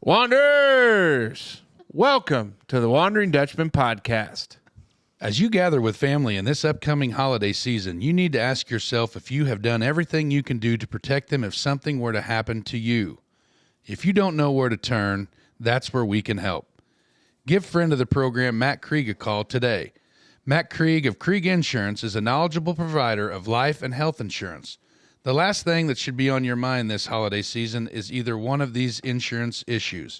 Wanderers, welcome to the Wandering Dutchman podcast. As you gather with family in this upcoming holiday season, you need to ask yourself if you have done everything you can do to protect them if something were to happen to you. If you don't know where to turn, that's where we can help. Give friend of the program, Matt Krieg, a call today. Matt Krieg of Krieg Insurance is a knowledgeable provider of life and health insurance. The last thing that should be on your mind this holiday season is either one of these insurance issues.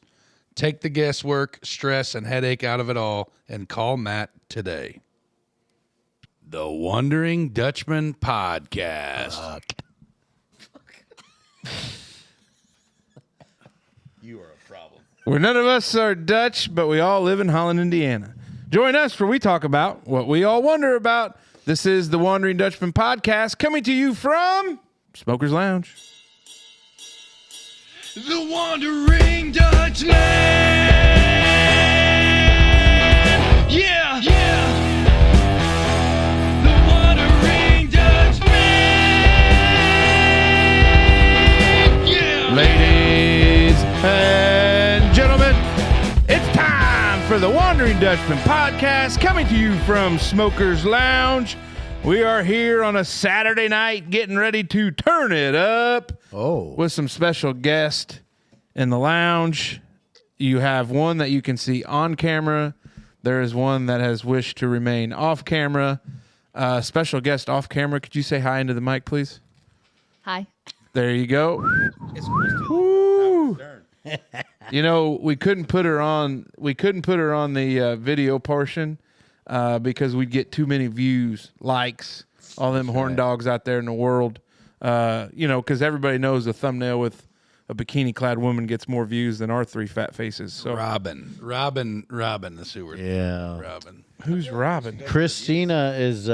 Take the guesswork, stress, and headache out of it all and call Matt today. The Wandering Dutchman Podcast. You are a problem. Where none of us are Dutch, but we all live in Holland, Indiana. Join us where we talk about what we all wonder about. This is the Wandering Dutchman podcast coming to you from Smoker's Lounge. The Wandering Dutchman! Yeah! Yeah! The Wandering Dutchman! Yeah! Ladies and gentlemen, it's time for the Wandering Dutchman podcast coming to you from Smoker's Lounge. We are here on a Saturday night getting ready to turn it up with some special guests in the lounge. You have one that you can see on camera. There is one that has wished to remain off camera. Special guest off camera. Could you say hi into the mic, please? Hi. There you go. Woo. You know, we couldn't put her on the video portion because we'd get too many views, likes, all them horn dogs out there in the world. Because everybody knows a thumbnail with a bikini-clad woman gets more views than our three fat faces. So Robin, the sewer. Yeah. Robin. Who's Robin? Christina is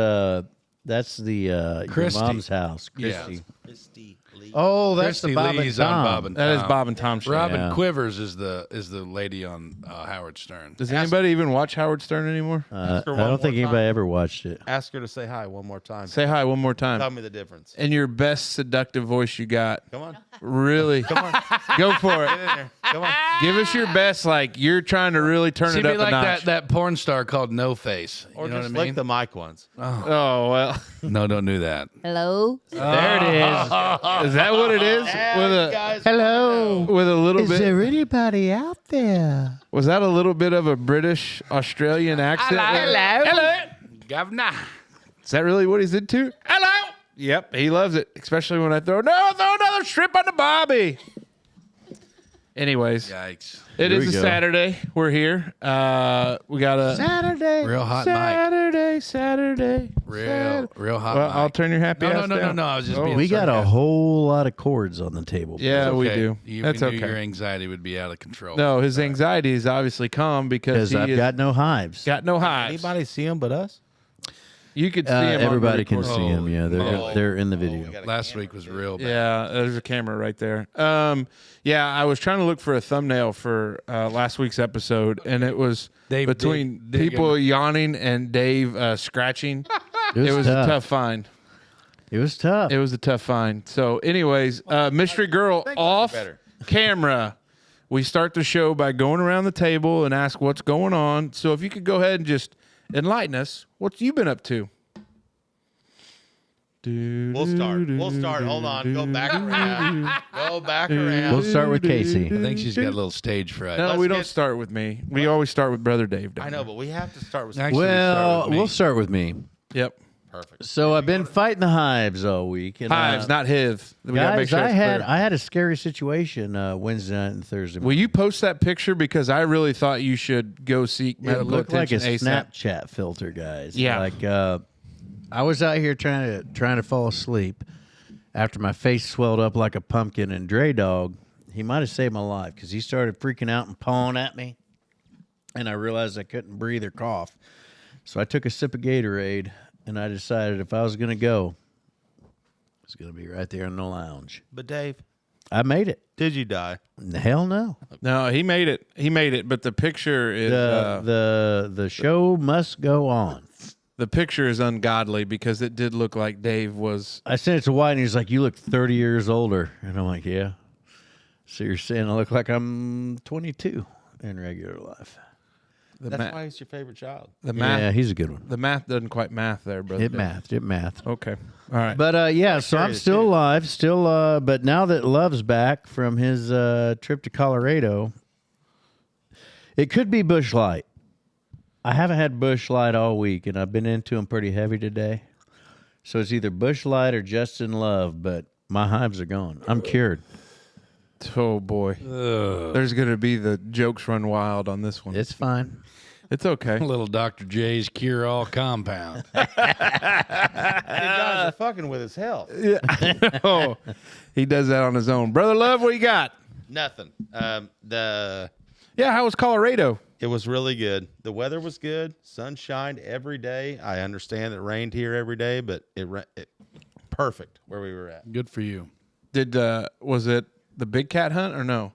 that's the your Christy. mom's house. Yeah. Christy. Christy Lee. Oh, that's Christy the Bob Lee's and on Tom. Bob and That is Tom. Bob and Tom show. Robin Yeah. Quivers is the lady on Howard Stern. Does anybody even watch Howard Stern anymore? I one don't think more anybody time. ever watched it. Ask her to say hi one more time. Say hi one more time. Tell me the difference. In your best seductive voice you got. Come on. Really. Come on. Go for Get in it. there. Come on. Give us your best, like you're trying to really turn She'd it up be like a notch. that porn star called No Face. Or You know just what I mean? lick the mic once. Oh, well. No, don't do that. Hello. There it is. Is that what it is? Guys, Hello. With a little bit. anybody out there? Was that a little bit of a British Australian accent? Hello. Governor. Is that really what he's into? Hello. Yep, he loves it, especially when I throw another shrimp on the bobby. Anyways, Yikes. it Here is we a go. Saturday. We're here. We got a Saturday. Real hot Saturday. mic. Real hot Well, mic. I'll turn your happy ass down. No. I was just Oh. being We got a sarcastic. whole lot of chords on the table. Yeah, It's we okay. do. You That's knew okay. Your anxiety would be out of control. No, his anxiety is obviously calm because Because I've got no hives. got no hives. Anybody see him but us? You could see him. on the Everybody can recording. see them. Yeah, moly. they're in the video. Last week was real bad. Yeah, there's a camera right there. Yeah, I was trying to look for a thumbnail for last week's episode, and it was Dave between digging. people yawning and Dave scratching. It was a tough find. It was tough. It was a tough find. So, anyways, Mystery Girl off better. camera. We start the show by going around the table and ask what's going on. So, if you could go ahead and just enlighten us, what you been up to? We'll start. Hold on. Go back around. Go back around. We'll start with Casey. I think she's got a little stage fright. No, Let's we don't get- start with me. We always start with Brother Dave. Don't I know, we? but we have to start with Actually, Well, me. we'll start with me. Yep. perfect. So I've been fighting the hives all week. And, Hives, not HIV. We gotta make guys, sure I it's had clear. a scary situation Wednesday night and Thursday. Will you post that picture because I really thought you should go seek It medical looked like a attention ASAP. Snapchat filter, guys. Yeah. Like I was out here trying to fall asleep after my face swelled up like a pumpkin, and Dre Dog, he might have saved my life because he started freaking out and pawing at me, and I realized I couldn't breathe or cough. So I took a sip of Gatorade, and I decided if I was going to go, it was going to be right there in the lounge. But Dave, I made it. did you die? Hell no. No, he made it. He made it, but the picture is The show must go on. the picture is ungodly because it did look like Dave was. I sent it to White, and he's like, "You look 30 years older," and I'm like, "Yeah." So you're saying I look like I'm 22 in regular life. That's why he's your favorite child. The math. Yeah, he's a good one. The math doesn't quite math there, brother. It mathed. Okay. All right. But yeah, so I'm still alive, but now that Love's back from his trip to Colorado, it could be Busch Light. I haven't had Busch Light all week, and I've been into them pretty heavy today. So it's either Busch Light or Justin Love, but my hives are gone. I'm cured. Oh boy. There's going to be the jokes run wild on this one. It's fine. It's okay. Little Dr. J's cure-all compound. You guys are fucking with his health. Oh, he does that on his own. Brother Love, what you got? Nothing. How was Colorado? It was really good. The weather was good. Sun shined every day. I understand it rained here every day, but it perfect where we were at. Good for you. Was it the big cat hunt or no?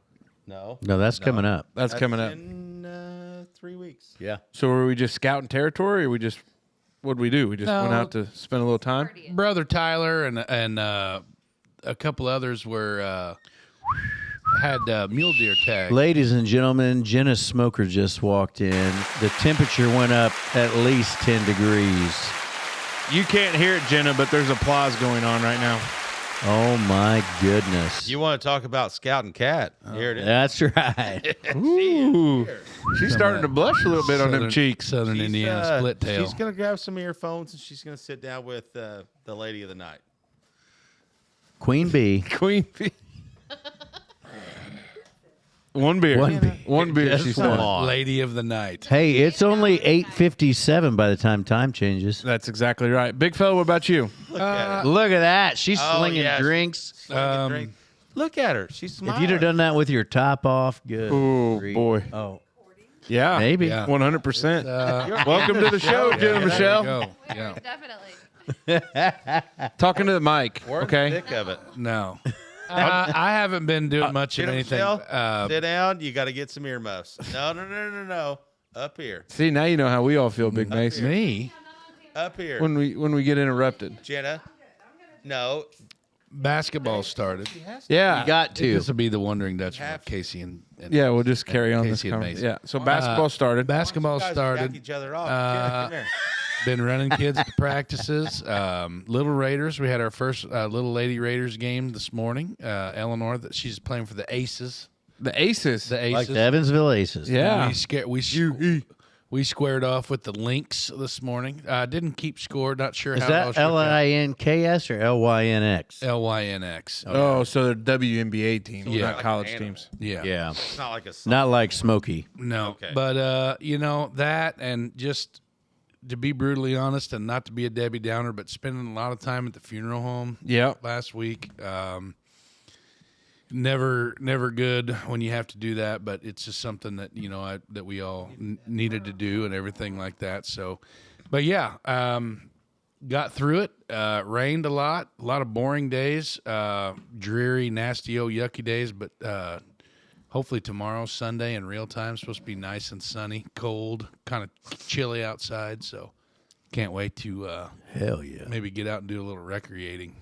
No, That's coming up. That's coming up. in 3 weeks. Yeah. So were we just scouting territory, or what'd we do? We just went out to spend a little time? Brother Tyler and a couple others were had mule deer tags. Ladies and gentlemen, Jenna's smoker just walked in. The temperature went up at least 10 degrees. You can't hear it, Jenna, but there's applause going on right now. Oh, my goodness. You want to talk about scouting cat? Here it is. That's right. Ooh. She's starting to blush a little bit on them cheeks. Southern Indiana split tail. She's going to grab some earphones and she's going to sit down with the lady of the night. Queen Bee. Queen Bee. One beer. One beer. Just She's one. on. Lady of the night. Hey, it's only 8:57 by the time changes. That's exactly right. Big fella, what about you? Look at her. Look at that. She's Oh, slinging yeah. drinks. Slinging drink. Look at her. She's smiling. If you'd have done that with your top off, good. Oh, grief. boy. Oh, Yeah. maybe. Yeah. 100%. Welcome to the show, Jenna Michelle. Go. Yeah. Definitely. Talking to the mic. We're in the Okay. thick of it. No. I haven't been doing much of Jenna anything. Michelle, sit down. You got to get some earmuffs. No. Up here. See, now you know how we all feel, Big Mace. Me? Up here. When we get interrupted. Jenna. No. Basketball started. Yeah. You got to. This will be the Wandering Dutchman with Casey and Yeah, we'll just carry on this Casey and conversation. Mason. Yeah. So basketball started. Basketball You guys started. jack each other off. Come here. Been running kids to practices. Little Raiders. We had our first Little Lady Raiders game this morning. Eleanor, she's playing for the Aces. The Aces. The Aces. Like the Evansville Aces. Yeah. We squared off with the Lynx this morning. Didn't keep score. Not sure Is how that else worked out. LINKS or LYNX? LYNX. Oh, so they're WNBA teams, Yeah. not Like college an teams. Yeah. Yeah. It's not like a song. Not like Smokey. No. Okay. But that, and just to be brutally honest and not to be a Debbie Downer, but spending a lot of time at the funeral home Yeah. last week. Never good when you have to do that, but it's just something that that we all needed to do and everything like that. So, but yeah, got through it. Rained a lot of boring days, dreary, nasty, yucky days. But hopefully tomorrow, Sunday, in real time, supposed to be nice and sunny, cold, kind of chilly outside. So, can't wait to Hell yeah. maybe get out and do a little recreating.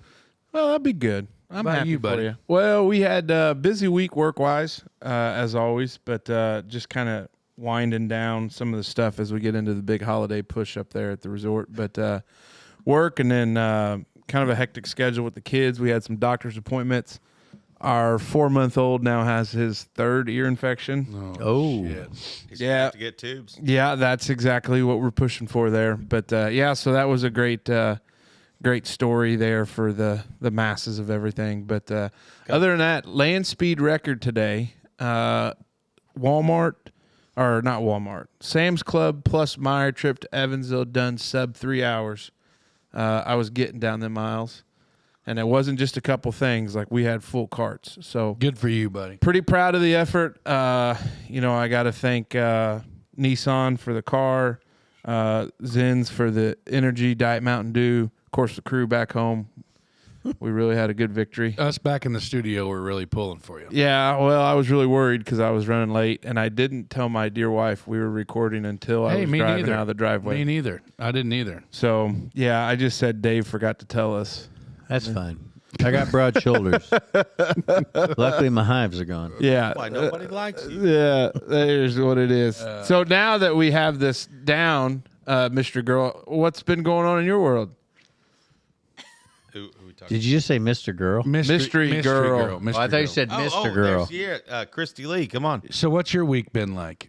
Well, that'd be good. I'm About happy you, for buddy? you. Well, we had a busy week work-wise, as always, but just kind of winding down some of the stuff as we get into the big holiday push up there at the resort. But work and then kind of a hectic schedule with the kids. We had some doctor's appointments. Our 4-month-old now has his 3rd ear infection. Oh. Shit. He's Yeah. gonna have to get tubes. Yeah, that's exactly what we're pushing for there. But so that was a great story there for the masses of everything. But other than that, land speed record today. Sam's Club plus Meyer trip to Evansville done sub 3 hours. I was getting down them miles. And it wasn't just a couple things. Like, we had full carts. So Good for you, buddy. pretty proud of the effort. I got to thank Nissan for the car, Zins for the energy, Diet Mountain Dew, of course, the crew back home. We really had a good victory. Us back in the studio, we're really pulling for you. Yeah, well, I was really worried because I was running late, and I didn't tell my dear wife we were recording until I was me driving neither. out of the driveway. Me neither. I didn't either. So, yeah, I just said Dave forgot to tell us. That's fine. I got broad shoulders. Luckily, my hives are gone. Yeah. Why nobody likes you? Yeah, there's what it is. So now that we have this down, Mr. Girl, what's been going on in your world? Who we talking? Did you just say Mr. Girl? Mystery girl. Oh, I thought you said Mr. Girl. There's Christy Lee. Come on. So what's your week been like?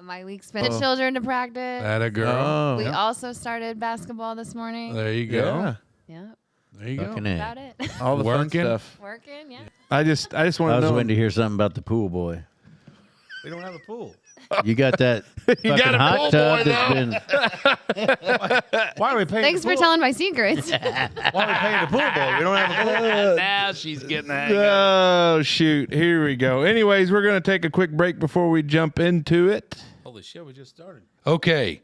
My week's been the children to practice. That a girl. Oh, We also started basketball this morning. There you go. yeah. Yeah, There you go. Fucking A. about it. All the fun Working. stuff. Working, yeah. I just want I to was know. waiting to hear something about the pool boy. We don't have a pool. You got that fucking got a pool hot tub boy that's been. Why are we paying? Thanks the for pool? telling my secrets. Why are we paying the pool boy? We don't have a pool. Now she's getting the hang Oh, shoot. Here we go. Anyways, we're going to take a quick break before we jump into it. Holy shit! We just started. Okay.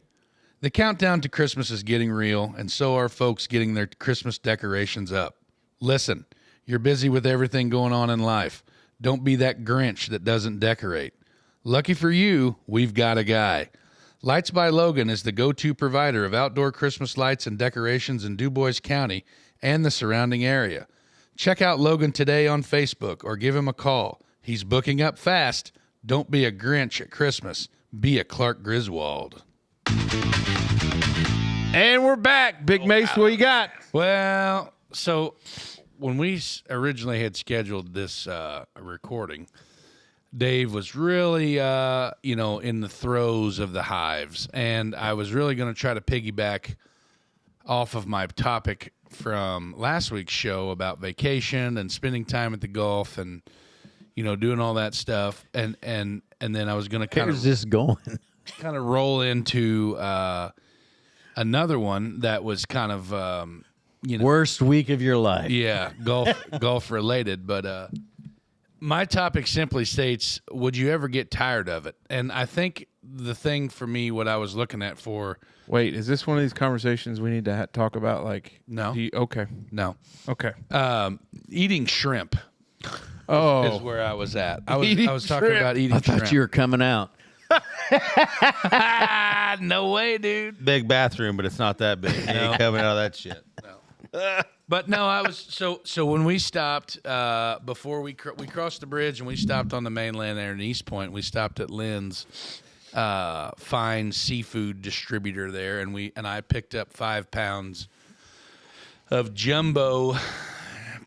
The countdown to Christmas is getting real, and so are folks getting their Christmas decorations up. Listen, you're busy with everything going on in life. Don't be that Grinch that doesn't decorate. Lucky for you, we've got a guy. Lights by Logan is the go-to provider of outdoor Christmas lights and decorations in DuBois County and the surrounding area. Check out Logan today on Facebook or give him a call. He's booking up fast. Don't be a Grinch at Christmas. Be a Clark Griswold. And we're back. Big Mace, what you got? Well, so when we originally had scheduled this recording, Dave was really, in the throes of the hives. And I was really going to try to piggyback off of my topic from last week's show about vacation and spending time at the Gulf and, doing all that stuff. And then I was going to Where's this going? kind of roll into another one that was kind of, Worst week of your life. yeah, golf related. But my topic simply states, would you ever get tired of it? And I think the thing for me, what I was looking at for, Wait, is this one of these conversations we need to talk about? Like, No. Okay. no, Okay. eating shrimp is Oh, where I was at. I was Eating talking shrimp. about eating I thought shrimp. you were coming out. No way, dude. Big bathroom, but it's not that big. You ain't coming out of that shit. But no, I was so when we stopped before we crossed the bridge and we stopped on the mainland there in East Point. We stopped at Lynn's fine seafood distributor there, and I picked up 5 pounds of jumbo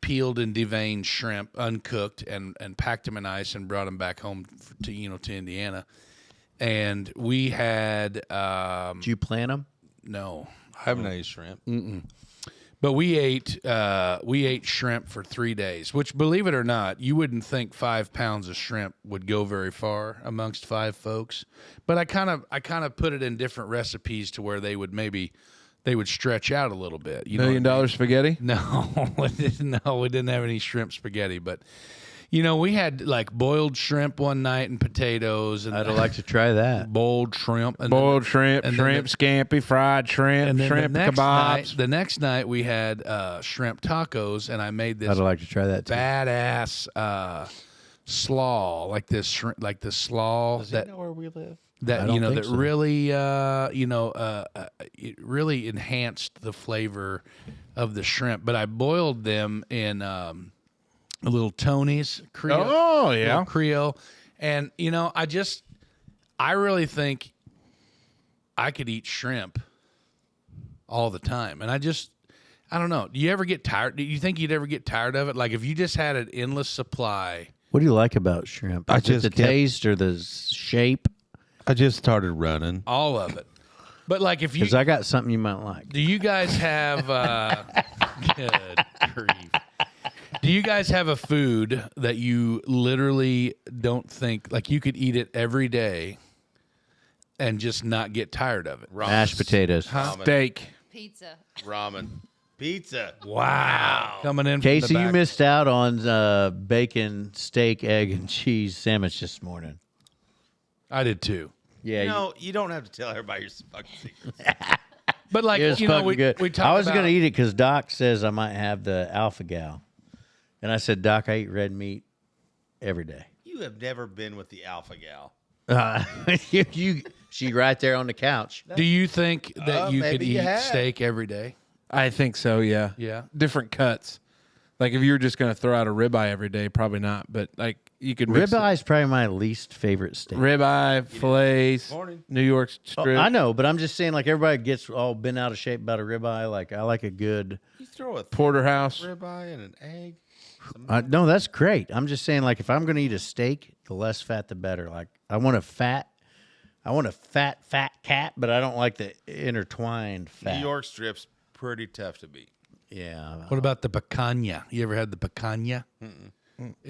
peeled and deveined shrimp, uncooked, and packed them in ice and brought them back home to Indiana. And we had Did you plant them? no. I haven't had any shrimp. But we ate shrimp for 3 days, which, believe it or not, you wouldn't think 5 pounds of shrimp would go very far amongst 5 folks. But I kind of put it in different recipes to where they would stretch out a little bit. You know $1 what I mean? million spaghetti? No, we didn't have any shrimp spaghetti, but we had like boiled shrimp one night and potatoes and I'd like to try that. boiled shrimp and Boiled shrimp, and then shrimp scampi, fried shrimp, and then shrimp the next kebabs. the next night we had shrimp tacos, and I made this I'd like to try that too. badass slaw, like this slaw Does he know where we live? that I don't think that so. really it really enhanced the flavor of the shrimp. But I boiled them in a little Tony's Creole. Oh, yeah. Little Creole, and I really think I could eat shrimp all the time, and I don't know. Do you ever get tired? Do you think you'd ever get tired of it? Like if you just had an endless supply. What do you like about shrimp? I Is it just the kept- taste or the shape? I just started running. All of it. But like if you Because I got something you might like. do you guys have good grief. Do you guys have a food that you literally don't think like you could eat it every day and just not get tired of it? Mashed potatoes. Steak. Pizza. Ramen. Pizza. Wow. Coming in from Casey, the you back. missed out on bacon, steak, egg, and cheese sandwich this morning. I did too. Yeah, No, you don't have to tell everybody your fucking secrets. But like it was we fucking good. we talk I was about, going to eat it because Doc says I might have the alpha gal. And I said, Doc, I eat red meat every day. You have never been with the alpha gal. She right there on the couch. Do you think that you could maybe eat you have. steak every day? I think so, yeah. Yeah. Different cuts. Like if you were just going to throw out a ribeye every day, probably not. But like you could mix Ribeye is probably my least favorite steak. ribeye, fillets, Morning. New York Oh, strip. I know, but I'm just saying, like everybody gets all bent out of shape about a ribeye. Like I like a good. You throw a Porterhouse. ribeye and an egg. No, that's great. I'm just saying, like if I'm going to eat a steak, the less fat, the better. Like I want a fat cat, but I don't like the intertwined fat. New York strip's pretty tough to beat. Yeah. What about the picanha? You ever had the picanha?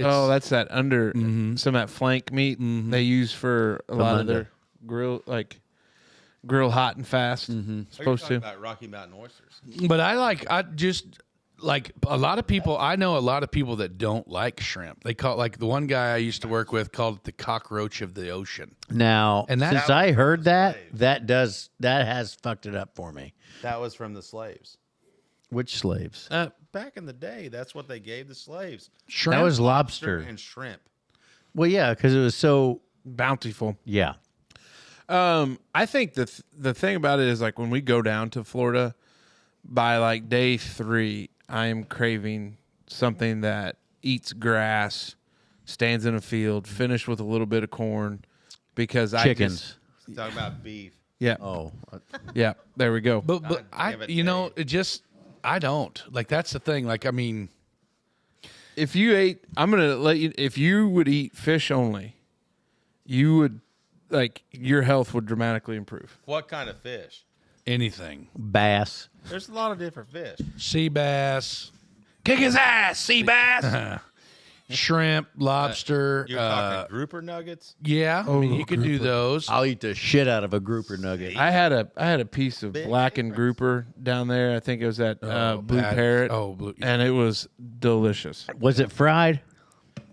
Oh, that's that under some of that flank meat they use for a lot of their grill, like grill hot and fast. Supposed to. About Rocky Mountain oysters. But I just like a lot of people. I know a lot of people that don't like shrimp. They call it, like the one guy I used to work with called it the cockroach of the ocean. Now, And that- since I heard that, that has fucked it up for me. That was from the slaves. Which slaves? Back in the day, that's what they gave the slaves. Shrimp. That was lobster. And shrimp. Well, yeah, because it was so. Bountiful. Yeah. I think the thing about it is like when we go down to Florida, by like day 3, I am craving something that eats grass, stands in a field, finished with a little bit of corn, because Chickens. Talk about beef. Oh. Yeah, there we go. But God I, damn it, you know, Dave. it just I don't like. That's the thing. Like, I mean, If you ate, I'm gonna let you. If you would eat fish only, you would like your health would dramatically improve. What kind of fish? anything. Bass. There's a lot of different fish. Sea bass, Kick his ass, sea bass. shrimp, lobster. You're talking grouper nuggets? Yeah, I mean, you could do those. I'll eat the shit out of a grouper nugget. I had a piece of blackened grouper down there. I think it was at Blue Parrot. Oh, blue. And it was delicious. Was it fried?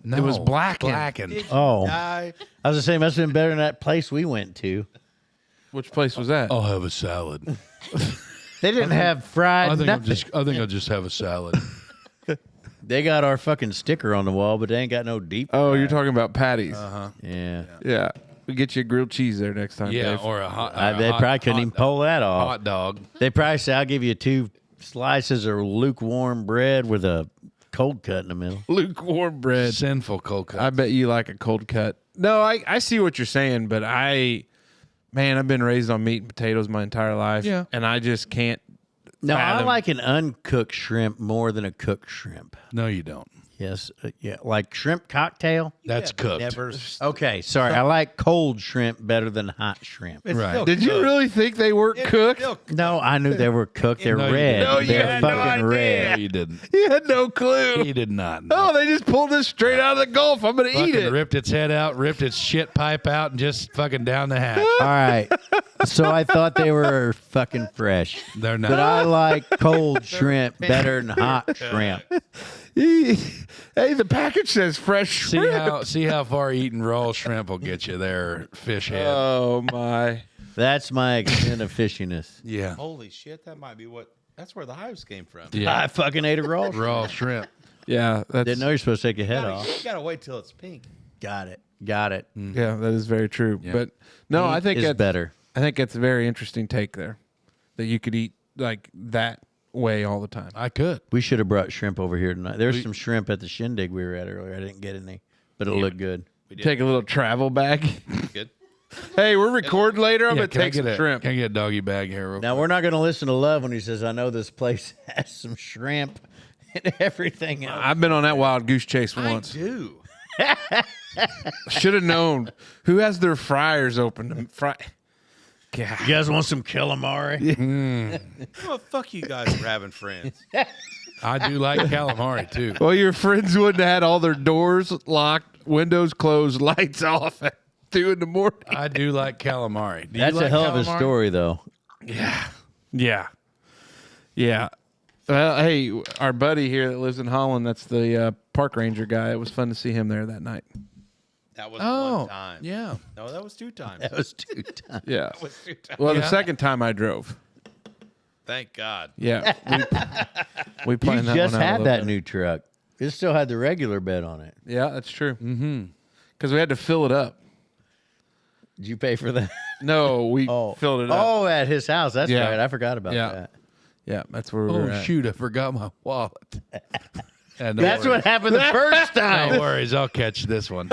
No, It was blackened. Blackened. Oh. I, I was gonna say, it must have been better than that place we went to. Which place was that? I'll have a salad. They didn't have fried I think nothing. I'll just have a salad. They got our fucking sticker on the wall, but they ain't got no deep. Oh, you're talking about patties. Yeah. Yeah. We get you a grilled cheese there next time. Yeah, Dave. or a hot. They probably couldn't even pull that off. hot dog. They probably say, I'll give you 2 slices of lukewarm bread with a cold cut in the middle. lukewarm bread. Sinful cold cut. I bet you like a cold cut. No, I see what you're saying, but I've been raised on meat and potatoes my entire life. Yeah. And I just can't. No, I fathom- like an uncooked shrimp more than a cooked shrimp. No, you don't. Yes. Yeah. Like shrimp cocktail. That's cooked. never. Okay. Sorry. I like cold shrimp better than hot shrimp. It's Right. still Did you cooked. really think they weren't It's cooked? still No, I knew they were cooked. They're No, you red. didn't. No, you They're had no fucking idea. red. You didn't. You had no clue. He did not. Oh, they just pulled this straight out of the Gulf. I'm going to eat Fucking it. ripped its head out, ripped its shit pipe out, and just fucking down the hatch. All right. So I thought they were fucking fresh. They're not. But I like cold shrimp better than hot shrimp. Hey, the package says fresh shrimp. see how far eating raw shrimp will get you there, fish head. Oh, my. That's my extent of fishiness. Yeah, Holy shit, that might be what. That's where the hives came from. yeah. I fucking ate a raw. Raw shrimp. Yeah, that's Didn't know you're supposed to take your head off. You gotta wait till it's pink. Got it. Got it. yeah, that is very true. Yeah. But no, I think is that's better. I think that's a very interesting take there, that you could eat like that way all the time. I could. We should have brought shrimp over here tonight. There's some shrimp at the shindig we were at earlier. I didn't get any, but it looked good. Take a little travel bag. Good. Hey, we're recording later. I'm Yeah, gonna take some shrimp. Can I get a doggy bag here? Real Now we're not going to listen to Love when he says, "I know this place has some shrimp and everything else." I've been on that wild goose chase I once. do. Should have known. Who has their fryers open to fry? God. You guys want some calamari? Well, fuck you guys for having friends. I do like calamari too. Well, your friends wouldn't have had all their doors locked, windows closed, lights off at 2 in the morning. I do like calamari. Do you That's like a hell of a calamari? story, though. Yeah. Well, hey, our buddy here that lives in Holland, that's the park ranger guy. It was fun to see him there that night. That was Oh, one time. yeah. No, that was 2 times. That was 2 times. Yeah. That was 2 times. Well, the Yeah. second time I drove. Thank God. Yeah. We You planned that just one out a had little that bit. new truck. It still had the regular bed on it. Yeah, that's true. Mm-hmm. Because we had to fill it up. Did you pay for that? No, we filled it up. Oh, at his house. That's Yeah. right. I forgot about Yeah. that. Yeah, that's where we Oh were at. shoot! I forgot my wallet. No That's worries. what happened the first No time. worries, I'll catch this one.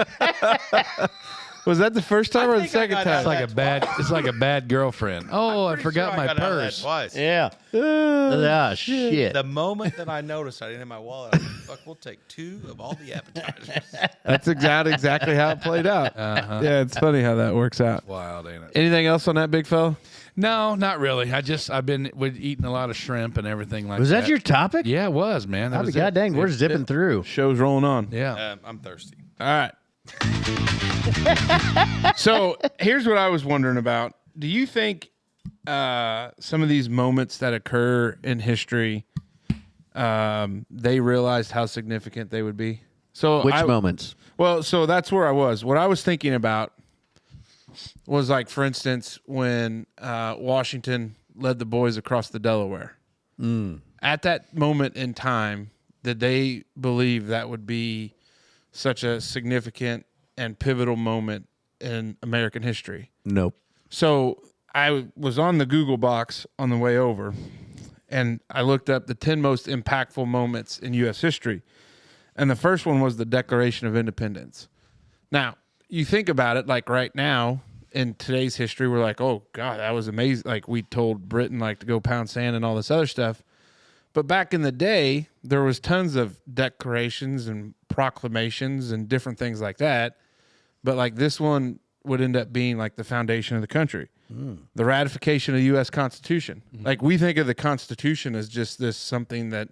Was that the first time or the think I second got time? It's like a bad. It's like a bad girlfriend. Oh, I Pretty forgot sure I my got out of that purse. twice. Yeah. Ah, shit. The moment that I noticed I didn't have my wallet, I was like, fuck, we'll take 2 of all the appetizers. That's exactly how it played out. Yeah, it's funny how that works out. Wild, ain't it? Anything else on that big fella? No, not really. I've been eating a lot of shrimp and everything like that. Was that your topic? Yeah, it was, man. That I'll be was it. god dang, we're zipping through. Show's rolling on. Yeah. I'm thirsty. All right. So here's what I was wondering about. Do you think some of these moments that occur in history, they realized how significant they would be? So Which moments? Well, so that's where I was. What I was thinking about was like, for instance, when Washington led the boys across the Delaware. At that moment in time, did they believe that would be such a significant and pivotal moment in American history? Nope. So I was on the Google box on the way over, and I looked up the 10 most impactful moments in U.S. history. And the first one was the Declaration of Independence. Now, you think about it, like right now in today's history, we're like, oh, God, that was amazing. Like we told Britain like to go pound sand and all this other stuff. But back in the day, there was tons of declarations and proclamations and different things like that. But like this one would end up being like the foundation of the country. The ratification of the U.S. Constitution. Like we think of the Constitution as just this something that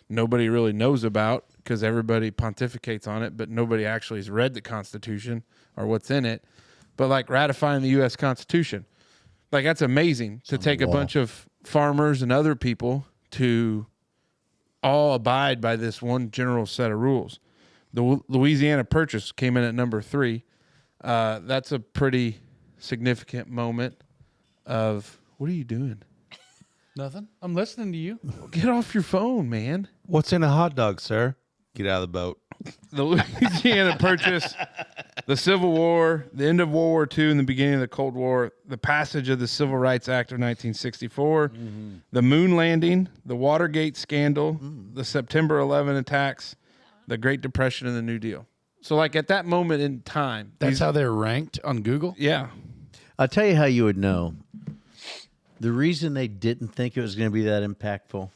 nobody really knows about because everybody pontificates on it, but nobody actually has read the Constitution or what's in it. But like ratifying the U.S. Constitution, like that's amazing to take a bunch of farmers and other people to all abide by this one general set of rules. The Louisiana Purchase came in at number 3. That's a pretty significant moment of, what are you doing? Nothing. I'm listening to you. Get off your phone, man. What's in a hot dog, sir? Get out of the boat. The Louisiana Purchase, the Civil War, the end of World War II and the beginning of the Cold War, the passage of the Civil Rights Act of 1964, the moon landing, the Watergate scandal, the September 11 attacks, the Great Depression, and the New Deal. So, like, at that moment in time. That's how they're ranked on Google? Yeah. I'll tell you how you would know. The reason they didn't think it was going to be that impactful,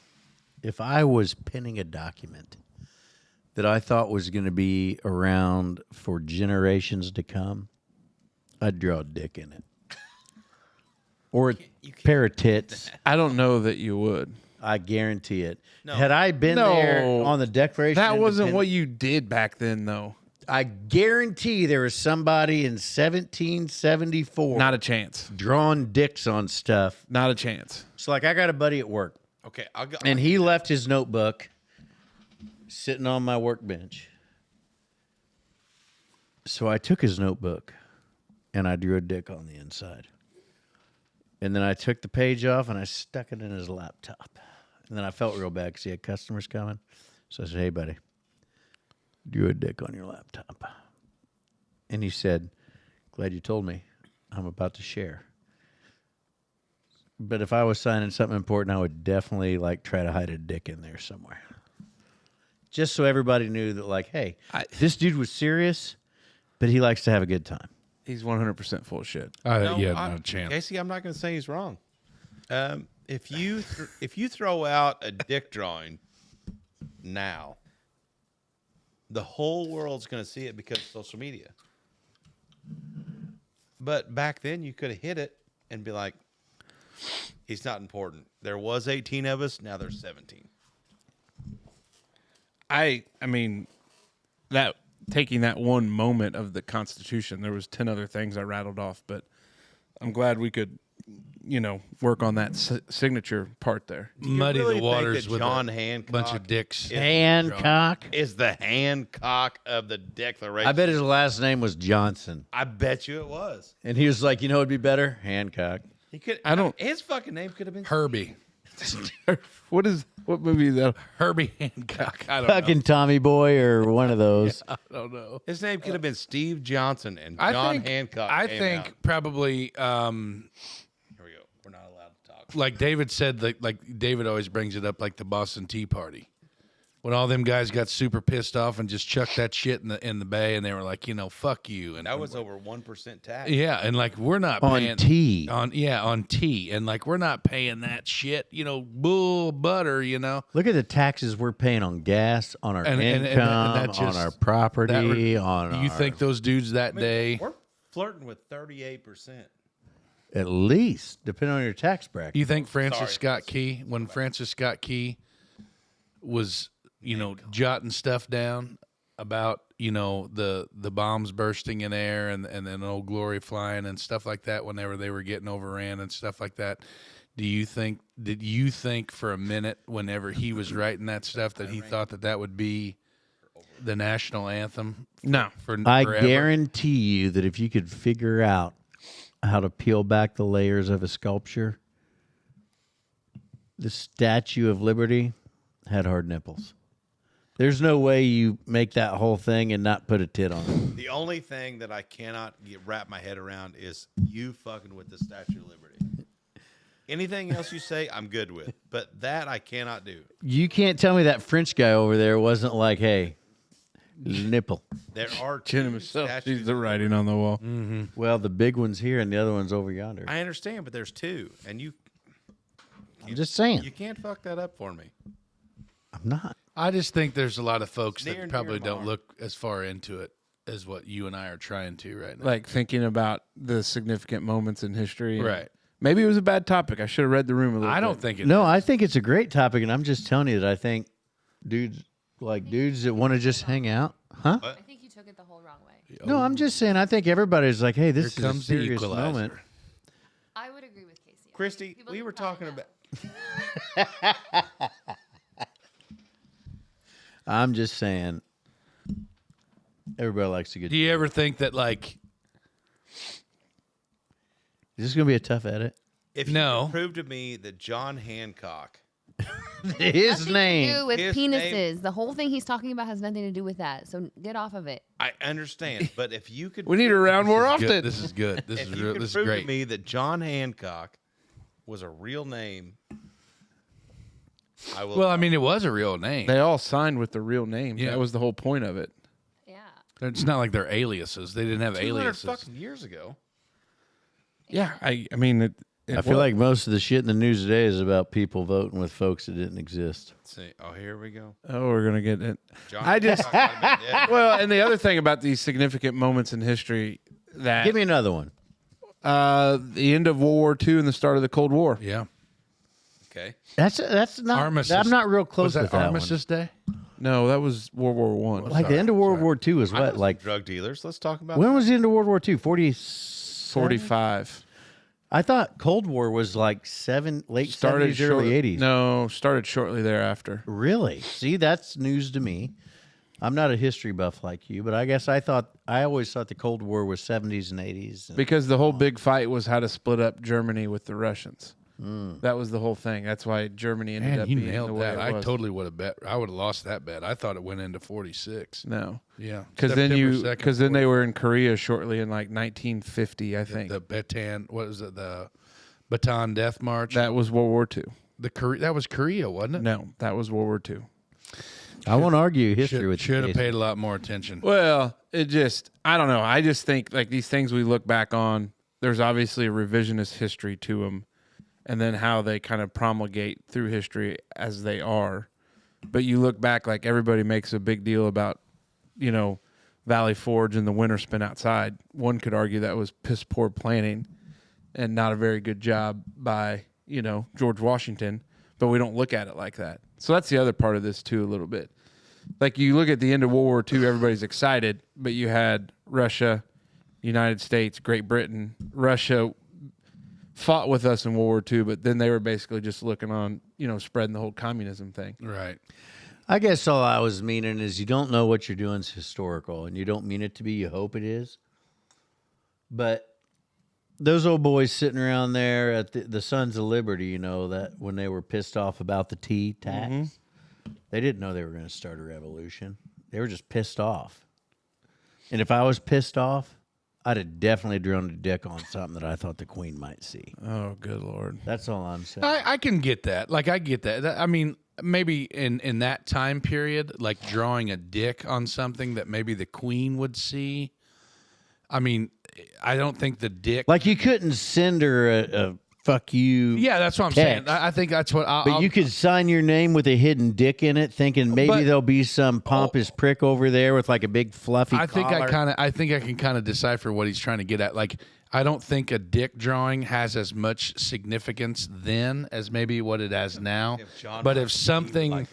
if I was pinning a document that I thought was going to be around for generations to come, I'd draw a dick in it. Or a pair of tits. I don't know that you would. I guarantee it. Had I been there on the Declaration That of wasn't what Independence, you did back then, though. I guarantee there was somebody in 1774 Not a chance. drawing dicks on stuff. Not a chance. So, like, I got a buddy at work, Okay, I'll go. and he left his notebook sitting on my workbench. So I took his notebook, and I drew a dick on the inside. And then I took the page off, and I stuck it in his laptop. And then I felt real bad because he had customers coming. So I said, hey, buddy, drew a dick on your laptop. And he said, glad you told me. I'm about to share. But if I was signing something important, I would definitely like try to hide a dick in there somewhere. Just so everybody knew that, like, hey, this dude was serious, but he likes to have a good time. He's 100% full of shit. Yeah, not a chance. Casey, I'm not going to say he's wrong. If you throw out a dick drawing now, the whole world's going to see it because of social media. But back then, you could have hit it and be like, he's not important. There was 18 of us. Now there's 17. I mean, that taking that one moment of the Constitution, there was 10 other things I rattled off, but I'm glad we could, work on that signature part there. Muddy really the think waters that with John a Hancock bunch of dicks. Hancock. Is the Hancock of the Declaration. I bet his last name was Johnson. I bet you it was. And he was like, it'd be better? Hancock. He could. I don't- His fucking name could have been Herbie. What movie is that? Herbie Hancock. I don't know. Fucking Tommy Boy or one of those. I don't know. His name could have been Steve Johnson and I John think, Hancock. I came think out. probably, Here we go. We're not allowed to talk. like David said, like David always brings it up, like the Boston Tea Party. When all them guys got super pissed off and just chucked that shit in the bay, and they were like, fuck you. And That was over 1% tax. yeah, and like we're not On paying tea. on tea, and like we're not paying that shit. Bull butter. Look at the taxes we're paying on gas, on our And income, that just- on our property, on You our, think those dudes that day? We're flirting with 38%. at least, depending on your tax bracket. You think Francis Sorry. Scott Key, when Francis Scott Key was, jotting stuff down about, the bombs bursting in air and then Old Glory flying and stuff like that whenever they were getting overran and stuff like that. Did you think for a minute whenever he was writing that stuff that he thought that would be the national anthem? No. I Forever? guarantee you that if you could figure out how to peel back the layers of a sculpture, the Statue of Liberty had hard nipples. There's no way you make that whole thing and not put a tit on it. The only thing that I cannot wrap my head around is you fucking with the Statue of Liberty. Anything else you say, I'm good with. But that I cannot do. You can't tell me that French guy over there wasn't like, hey, nipple. There are Jim two himself statues. sees the writing on the wall. Well, the big one's here and the other one's over yonder. I understand, but there's two. And I'm just saying. you can't fuck that up for me. I'm not. I just think there's a lot of folks Near that and probably dear to my don't heart. look as far into it as what you and I are trying to right now. Like thinking about the significant moments in history. Right. Maybe it was a bad topic. I should have read the room a little I bit. don't think it. No, I think it's a great topic, and I'm just telling you that I think dudes that want to just hang out. Huh? I think you took it the whole wrong way. No, I'm just saying I think everybody's like, hey, this Here is a comes the serious equalizer. moment. I would agree with Casey. Christy, People we need were to calm talking down. about. I'm just saying everybody likes to get. Do you ever think that like Is this going to be a tough edit? If you No. could prove to me that John Hancock, His Nothing to name. do with His penises. name- The whole thing he's talking about has nothing to do with that. So get off of it. I understand, but if you could, We need around more good, often. this is good. This if is you real, could this is prove great. to me that John Hancock was a real name, I will. Well, I mean, it was a real name. They all signed with the real names. Yeah. That was the whole point of it. Yeah. It's not like they're aliases. They didn't have 200 aliases. fucking years ago. Yeah. I mean, it I feel like most of the shit in the news today is about people voting with folks that didn't exist. Let's see. Oh, here we go. oh, we're going to get it. John I just- Hancock might have been dead. Well, and the other thing about these significant moments in history that Give me another one. the end of World War II and the start of the Cold War. Yeah. Okay. That's not. Armistice. I'm not real close Was that with that Armistice Day? No, that was World War One. one. Like the end of World War II was I know what? some Like drug dealers. Let's talk about. when was the end of World War II? 45. I thought Cold War was like late 70s, early 80s. No, started shortly thereafter. Really? See, that's news to me. I'm not a history buff like you, but I guess I always thought the Cold War was 70s and 80s. Because the whole big fight was how to split up Germany with the Russians. That was the whole thing. That's why Germany ended Man, up you being the nailed way that. it I was. totally would have bet. I would have lost that bet. I thought it went into 46. No. Yeah. Because September 2nd, then they were in Korea shortly in like 1950, I think. The Bataan, what was it? The Bataan Death March. That was World War II. That was Korea, wasn't it? No, that was World War II. I won't argue history with you. Should have Casey. paid a lot more attention. Well, I don't know. I just think like these things we look back on, there's obviously a revisionist history to them, and then how they kind of promulgate through history as they are. But you look back, like everybody makes a big deal about, Valley Forge and the winter spent outside. One could argue that was piss poor planning and not a very good job by, George Washington, but we don't look at it like that. So that's the other part of this too, a little bit. Like you look at the end of World War II, everybody's excited, but you had Russia, United States, Great Britain. Russia fought with us in World War II, but then they were basically just looking on, spreading the whole communism thing. Right. I guess all I was meaning is you don't know what you're doing is historical, and you don't mean it to be. You hope it is. But those old boys sitting around there at the Sons of Liberty, that when they were pissed off about the tea tax, they didn't know they were going to start a revolution. They were just pissed off. And if I was pissed off, I'd have definitely drawn a dick on something that I thought the Queen might see. Oh, good Lord. That's all I'm saying. I can get that. Like, I get that. I mean, maybe in that time period, like drawing a dick on something that maybe the Queen would see. I mean, I don't think the dick. Like you couldn't send her a fuck you. Yeah, that's what I'm text. saying. I think that's what. But you could sign your name with a hidden dick in it, thinking maybe But- there'll be some pompous prick over there with like a big fluffy. I think I collar. can kind of decipher what he's trying to get at. Like, I don't think a dick drawing has as much significance then as maybe what it has now. If John But if Hopkins, something, like-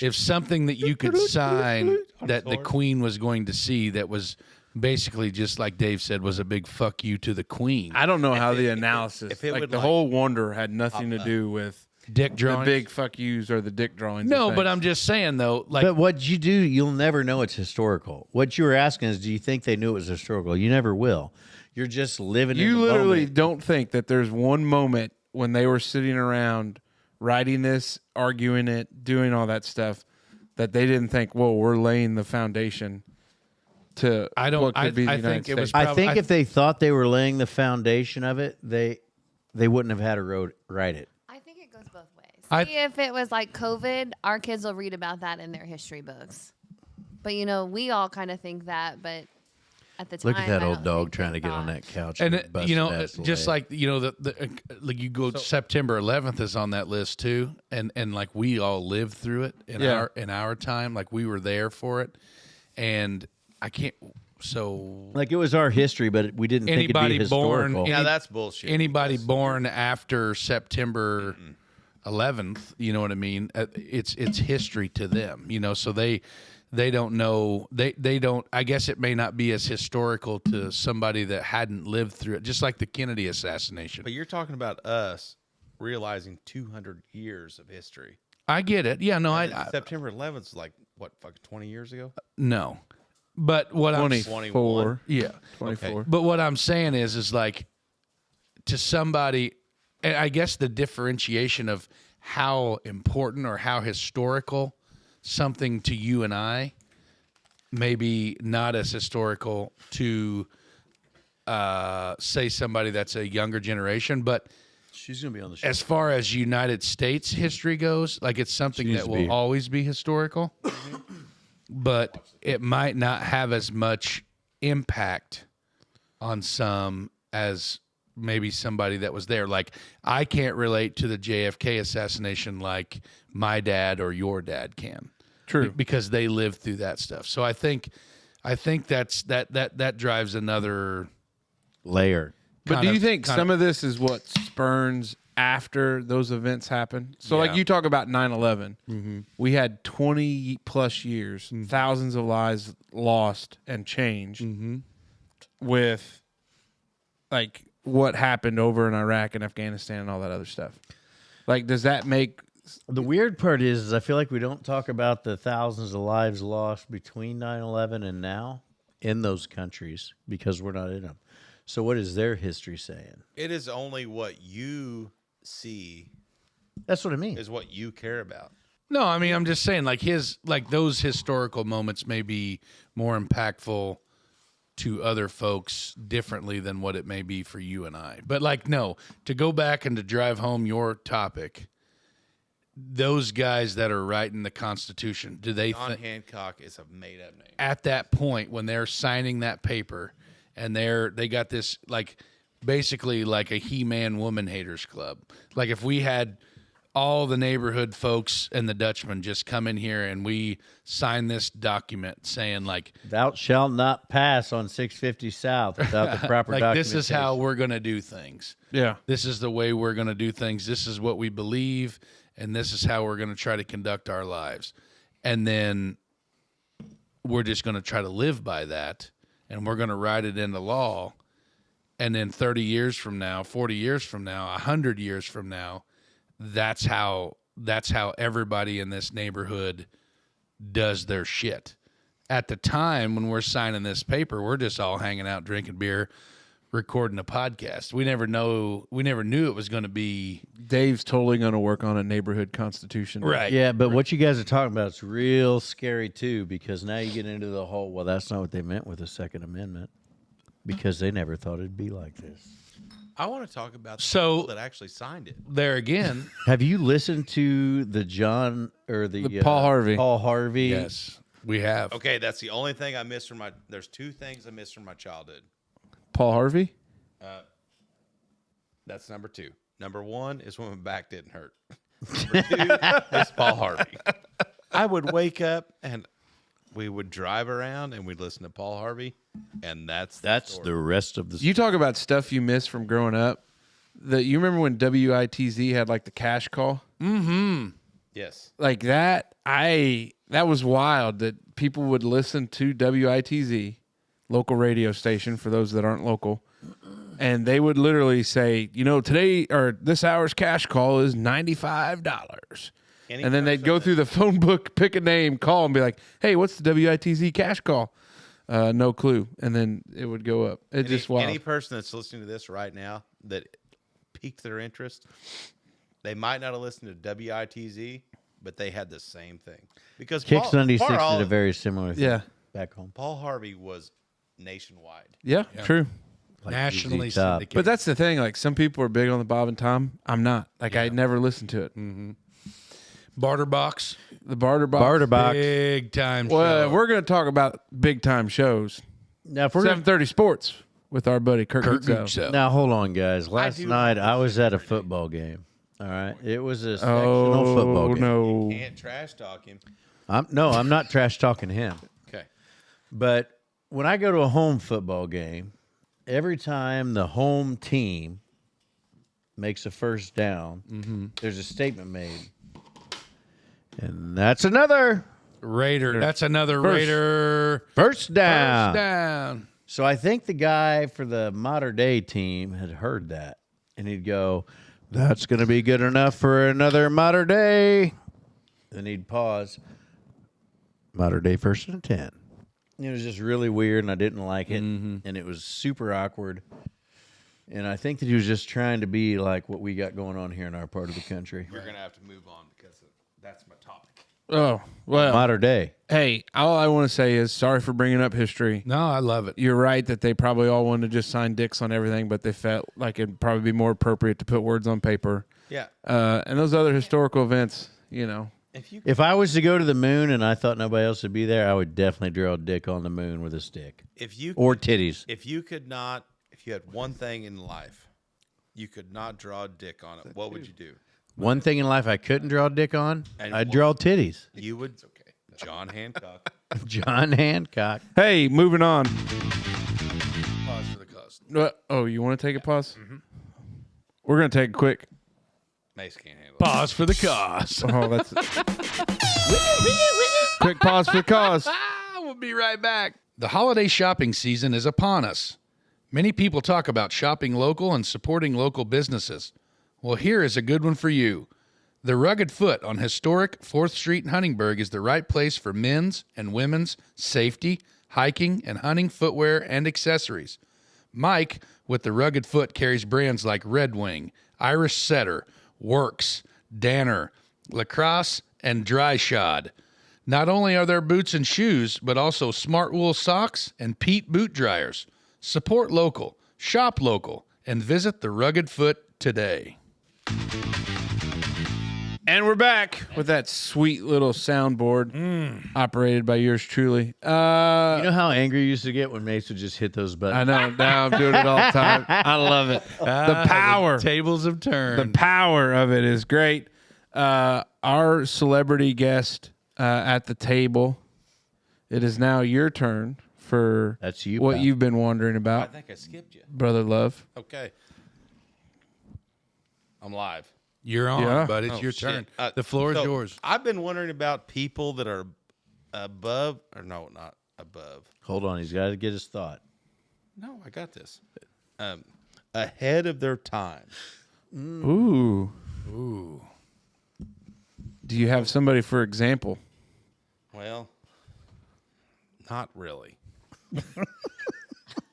if something that you could sign that the Queen was going to see, that was basically just like Dave said, was a big fuck you to the Queen. I don't know how the analysis, if it like would, the like, whole wonder had nothing to do with Dick the drawing. big fuck yous or the dick drawings. No, of but things. I'm just saying though, like But what you do, you'll never know it's historical. What you were asking is, do you think they knew it was historical? You never will. You're just living in You the literally moment. don't think that there's one moment when they were sitting around writing this, arguing it, doing all that stuff, that they didn't think, "Whoa, we're laying the foundation to I don't- what could be the I United think it was States." I think if they thought they were laying the foundation of it, they wouldn't have had to write it. I think it goes both ways. I- See, if it was like COVID, our kids will read about that in their history books. But we all kind of think that. But at the time, Look at that I old don't dog think trying they to get on thought. that couch. and with it, busted-ass just leg. like like you go September 11th is on that list too, and like we all lived through it in our time, like we were there for it, and I can't. So Like it was our history, but we didn't think Anybody it'd be born historical. Yeah, that's bullshit. anybody born after September 11th, you know what I mean? It's history to them, so they don't know, they don't, I guess it may not be as historical to somebody that hadn't lived through it, just like the Kennedy assassination. But you're talking about us realizing 200 years of history. I get it. Yeah, no, I September 11th is like, what, fucking 20 years ago? no. But what I'm 24. yeah. 24. But what I'm saying is like to somebody, and I guess the differentiation of how important or how historical something to you and I, maybe not as historical to say somebody that's a younger generation, but She's gonna be on the show. as far as United States history goes, like it's something She needs that to will be here. always be historical, but it might not have as much impact on some as maybe somebody that was there. Like I can't relate to the JFK assassination like my dad or your dad can. True. Because they lived through that stuff. So I think that's that drives another layer. But do you think some of this is what spurns after those events happen? So, like Yeah. you talk about 9/11, we had 20 plus years, thousands of lives lost and changed with like what happened over in Iraq and Afghanistan and all that other stuff. Like, does that make The weird part is I feel like we don't talk about the thousands of lives lost between 9/11 and now in those countries because we're not in them. So what is their history saying? It is only what you see That's what I mean. is what you care about. No, I mean I'm just saying like those historical moments may be more impactful to other folks differently than what it may be for you and I. But like no, to go back and to drive home your topic, those guys that are writing the Constitution, do they John think Hancock is a made-up name. at that point when they're signing that paper and they got this like basically like a He-Man woman haters club. Like if we had all the neighborhood folks and the Dutchmen just come in here and we sign this document saying like Thou shalt not pass on 650 South without the proper like this is how documentation. we're going to do things. yeah? This is the way we're going to do things. This is what we believe, and this is how we're going to try to conduct our lives. And then we're just going to try to live by that, and we're going to write it into law. And then 30 years from now, 40 years from now, 100 years from now, that's how everybody in this neighborhood does their shit. At the time when we're signing this paper, we're just all hanging out, drinking beer, recording a podcast. We never knew it was going to be Dave's totally going to work on a neighborhood constitution, right. Yeah, but what you guys are talking about is real scary too, because now you get into the whole, well, that's not what they meant with the Second Amendment, because they never thought it'd be like this. I want to talk about the So- people that actually signed it. There again, Have you listened to the John or the Paul Harvey. Paul Harvey. yes, we have. Okay, that's the only thing I missed from my. There's two things I missed from my childhood. Paul Harvey. That's number two. Number one is when my back didn't hurt. Number two is Paul Harvey. I would wake up and we would drive around and we'd listen to Paul Harvey, and that's That's the rest of the. You talk about stuff you missed from growing up. You remember when WITZ had like the cash call? yes. Like that, that was wild that people would listen to WITZ, local radio station for those that aren't local, and they would literally say, today or this hour's cash call is $95. And then they'd go through the phone book, pick a name, call, and be like, hey, what's the WITZ cash call? No clue. And then it would go up. It's just wild. Any person that's listening to this right now that piqued their interest, they might not have listened to WITZ, but they had the same thing. Because Kicks 96 did Paul, a very similar thing Yeah. back home. Paul Harvey was nationwide. Yeah, true. Like Nationally ZZ Top. syndicated. But that's the thing. Like some people are big on the Bob and Tom. I'm not. Like I never listened to it. Barter Box, The Barter Box. Barter Box. big time Well, show. we're going to talk about big time shows. Now, if we're gonna, 7:30 Sports with our buddy Kirk Kurt Gutzow. Gutzow. now hold on, guys. Last do night like I this was shit at a every day. football game. All right, it was a sectional football Oh game. no! Can't trash talk him. I'm not trash talking him. Okay. But when I go to a home football game, every time the home team makes a first down, there's a statement made. And that's another Raider. That's another Raider. first down. First down. So I think the guy for the modern day team had heard that. And he'd go, that's going to be good enough for another modern day. Then he'd pause. Modern day first and 10. It was just really weird, and I didn't like it. And it was super awkward. And I think that he was just trying to be like what we got going on here in our part of the country. We're going to have to move on because that's my topic. Oh well. Modern day. Hey, all I want to say is sorry for bringing up history. No, I love it. You're right that they probably all wanted to just sign dicks on everything, but they felt like it'd probably be more appropriate to put words on paper. Yeah. And those other historical events, If I was to go to the moon and I thought nobody else would be there, I would definitely draw a dick on the moon with a stick. Or titties. If you had one thing in life, you could not draw a dick on it, what would you do? One thing in life I couldn't draw a dick on, And I'd what? draw titties. You would. Okay. John Hancock. John Hancock. Hey, moving on. Pause for the cause. Oh, you want to take a pause? We're gonna take a quick. Mace can't handle it. Pause for the cause. Oh, that's quick pause for the cause. We'll be right back. The holiday shopping season is upon us. Many people talk about shopping local and supporting local businesses. Well, here is a good one for you. The Rugged Foot on historic 4th Street in Huntingburg is the right place for men's and women's safety, hiking, and hunting footwear and accessories. Mike with the Rugged Foot carries brands like Red Wing, Irish Setter, Works, Danner, Lacrosse, and Dry Shod. Not only are there boots and shoes, but also smart wool socks and Pete boot dryers. Support local, shop local, and visit the Rugged Foot today. And we're back with that sweet little soundboard operated by yours truly. You know how angry you used to get when Mace would just hit those buttons? I know. Now I'm doing it all the time. I love it. The power. Tables have The turned. power of it is great. Our celebrity guest at the table. It is now your turn for That's you, what pal. you've been wondering I about, think I skipped you. brother love. Okay. I'm live. You're on, Yeah. but it's Oh, your shit. turn. The floor is So, yours. I've been wondering about people that are above, or no, not above. Hold on, he's got to get his thought. No, I got this. Ahead of their time. Ooh. Ooh. Do you have somebody for example? Well, not really.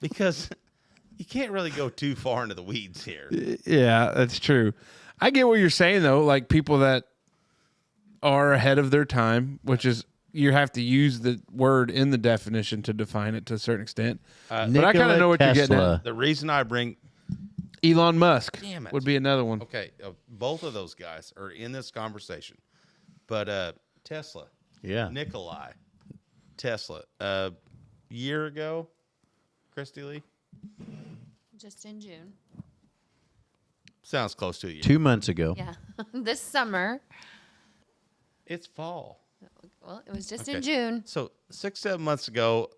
Because you can't really go too far into the weeds here. Yeah, that's true. I get what you're saying though, like people that are ahead of their time, which is you have to use the word in the definition to define it to a certain extent. But I kind of know what you're getting at. Tesla. The reason I bring Elon Musk Damn it. would be another one. Okay, both of those guys are in this conversation. But Tesla, Yeah. Nikolai Tesla, year ago, Christy Lee, Just in June. sounds close to a year. 2 months ago. Yeah. This summer. It's fall. Well, it was just Okay. in June. So 6-7 months ago,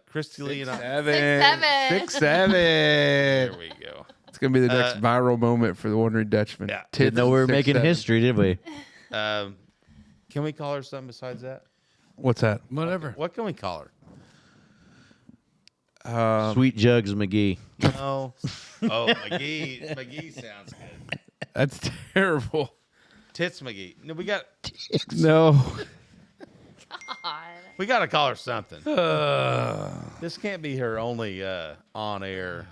Christy Lee and I. 6, 7. There we go. It's gonna be the next viral moment for the Wandering Dutchman. Yeah. Didn't know we were 6, making 7. history, did we? Can we call her something besides that? What's that? Whatever. What can we call her? Sweet Jugs McGee. No. Oh, McGee. McGee sounds good. That's terrible. Tits McGee. No, we got No. to call her something. This can't be her only on air.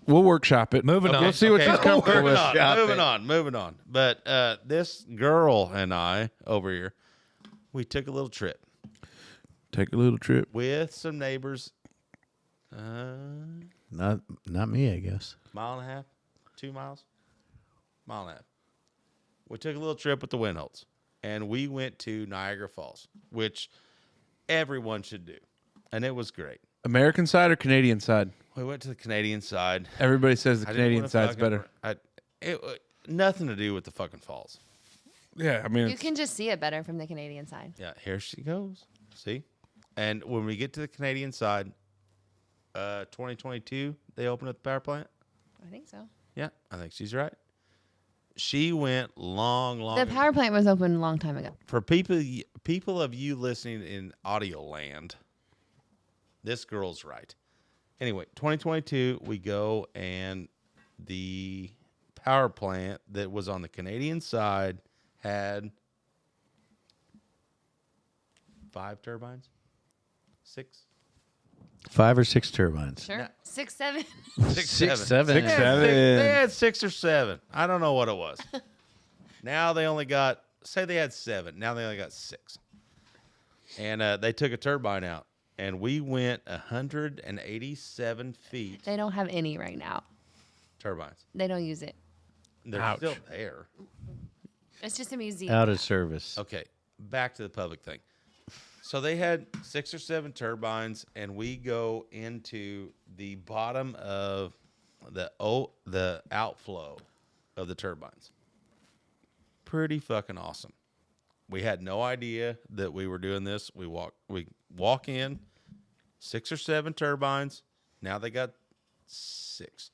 We'll workshop it. Moving on. We'll see what she's comfortable with. Moving on. But this girl and I over here, we took a little trip Take a little trip. with some neighbors. Not me, I guess. Mile and a half, 2 miles, mile and a half. We took a little trip with the Winholts, and we went to Niagara Falls, which everyone should do, and it was great. American side or Canadian side? We went to the Canadian side. Everybody says the I didn't Canadian wanna side's fucking- better. Nothing to do with the fucking falls. Yeah, I mean, You can just see it better from the Canadian side. Yeah, here she goes. See? And when we get to the Canadian side, 2022, they opened up the power plant. I think so. Yeah, I think she's right. She went long. The power plant was open a long time ago. For people of you listening in audio land, this girl's right. Anyway, 2022, we go and the power plant that was on the Canadian side had 5 turbines? 6? 5 or 6 turbines. Sure. 6, 7. 6, 6, 7. 7. They had 6 or 7. I don't know what it was. Now they only got, say they had 7. Now they only got 6. And they took a turbine out. And we went 187 feet. They don't have any right now. Turbines. They don't use it. They're Ouch. still there. It's just a museum. Out of service. Okay, back to the public thing. So they had 6 or 7 turbines, and we go into the bottom of the outflow of the turbines. Pretty fucking awesome. We had no idea that we were doing this. We walk in, 6 or 7 turbines. Now they got 6.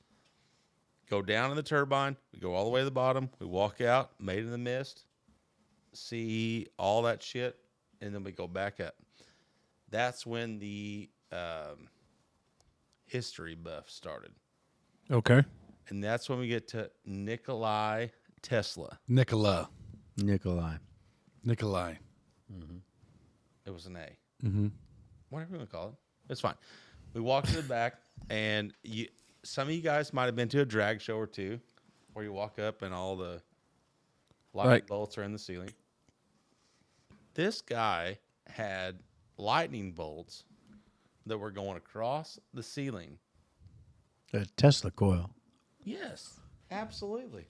Go down in the turbine. We go all the way to the bottom. We walk out, made in the mist, see all that shit, and then we go back up. That's when the history buff started. okay. And that's when we get to Nikolai Tesla. Nikolai. Nikolai. It was an A. Mm-hmm. Whatever you want to call it. It's fine. We walk to the back, and some of you guys might have been to a drag show or two where you walk up and all the lightning Right. bolts are in the ceiling. This guy had lightning bolts that were going across the ceiling. A Tesla coil. Yes, absolutely.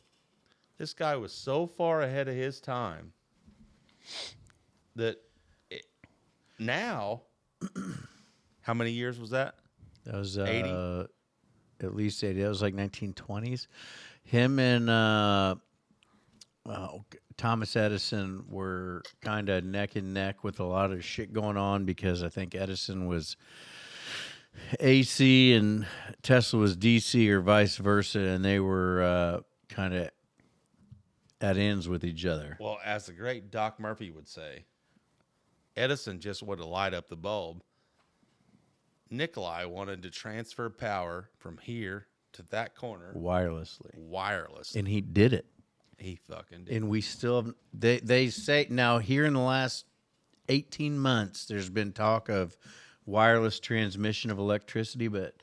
This guy was so far ahead of his time that now, how many years was that? That was 80? At least 80. That was like 1920s. Him and Thomas Edison were kind of neck and neck with a lot of shit going on because I think Edison was AC and Tesla was DC or vice versa, and they were kind of at ends with each other. Well, as the great Doc Murphy would say, Edison just wanted to light up the bulb. Nikolai wanted to transfer power from here to that corner Wirelessly. wireless. And he did it. He fucking did. And we still have, they say now here in the last 18 months, there's been talk of wireless transmission of electricity, but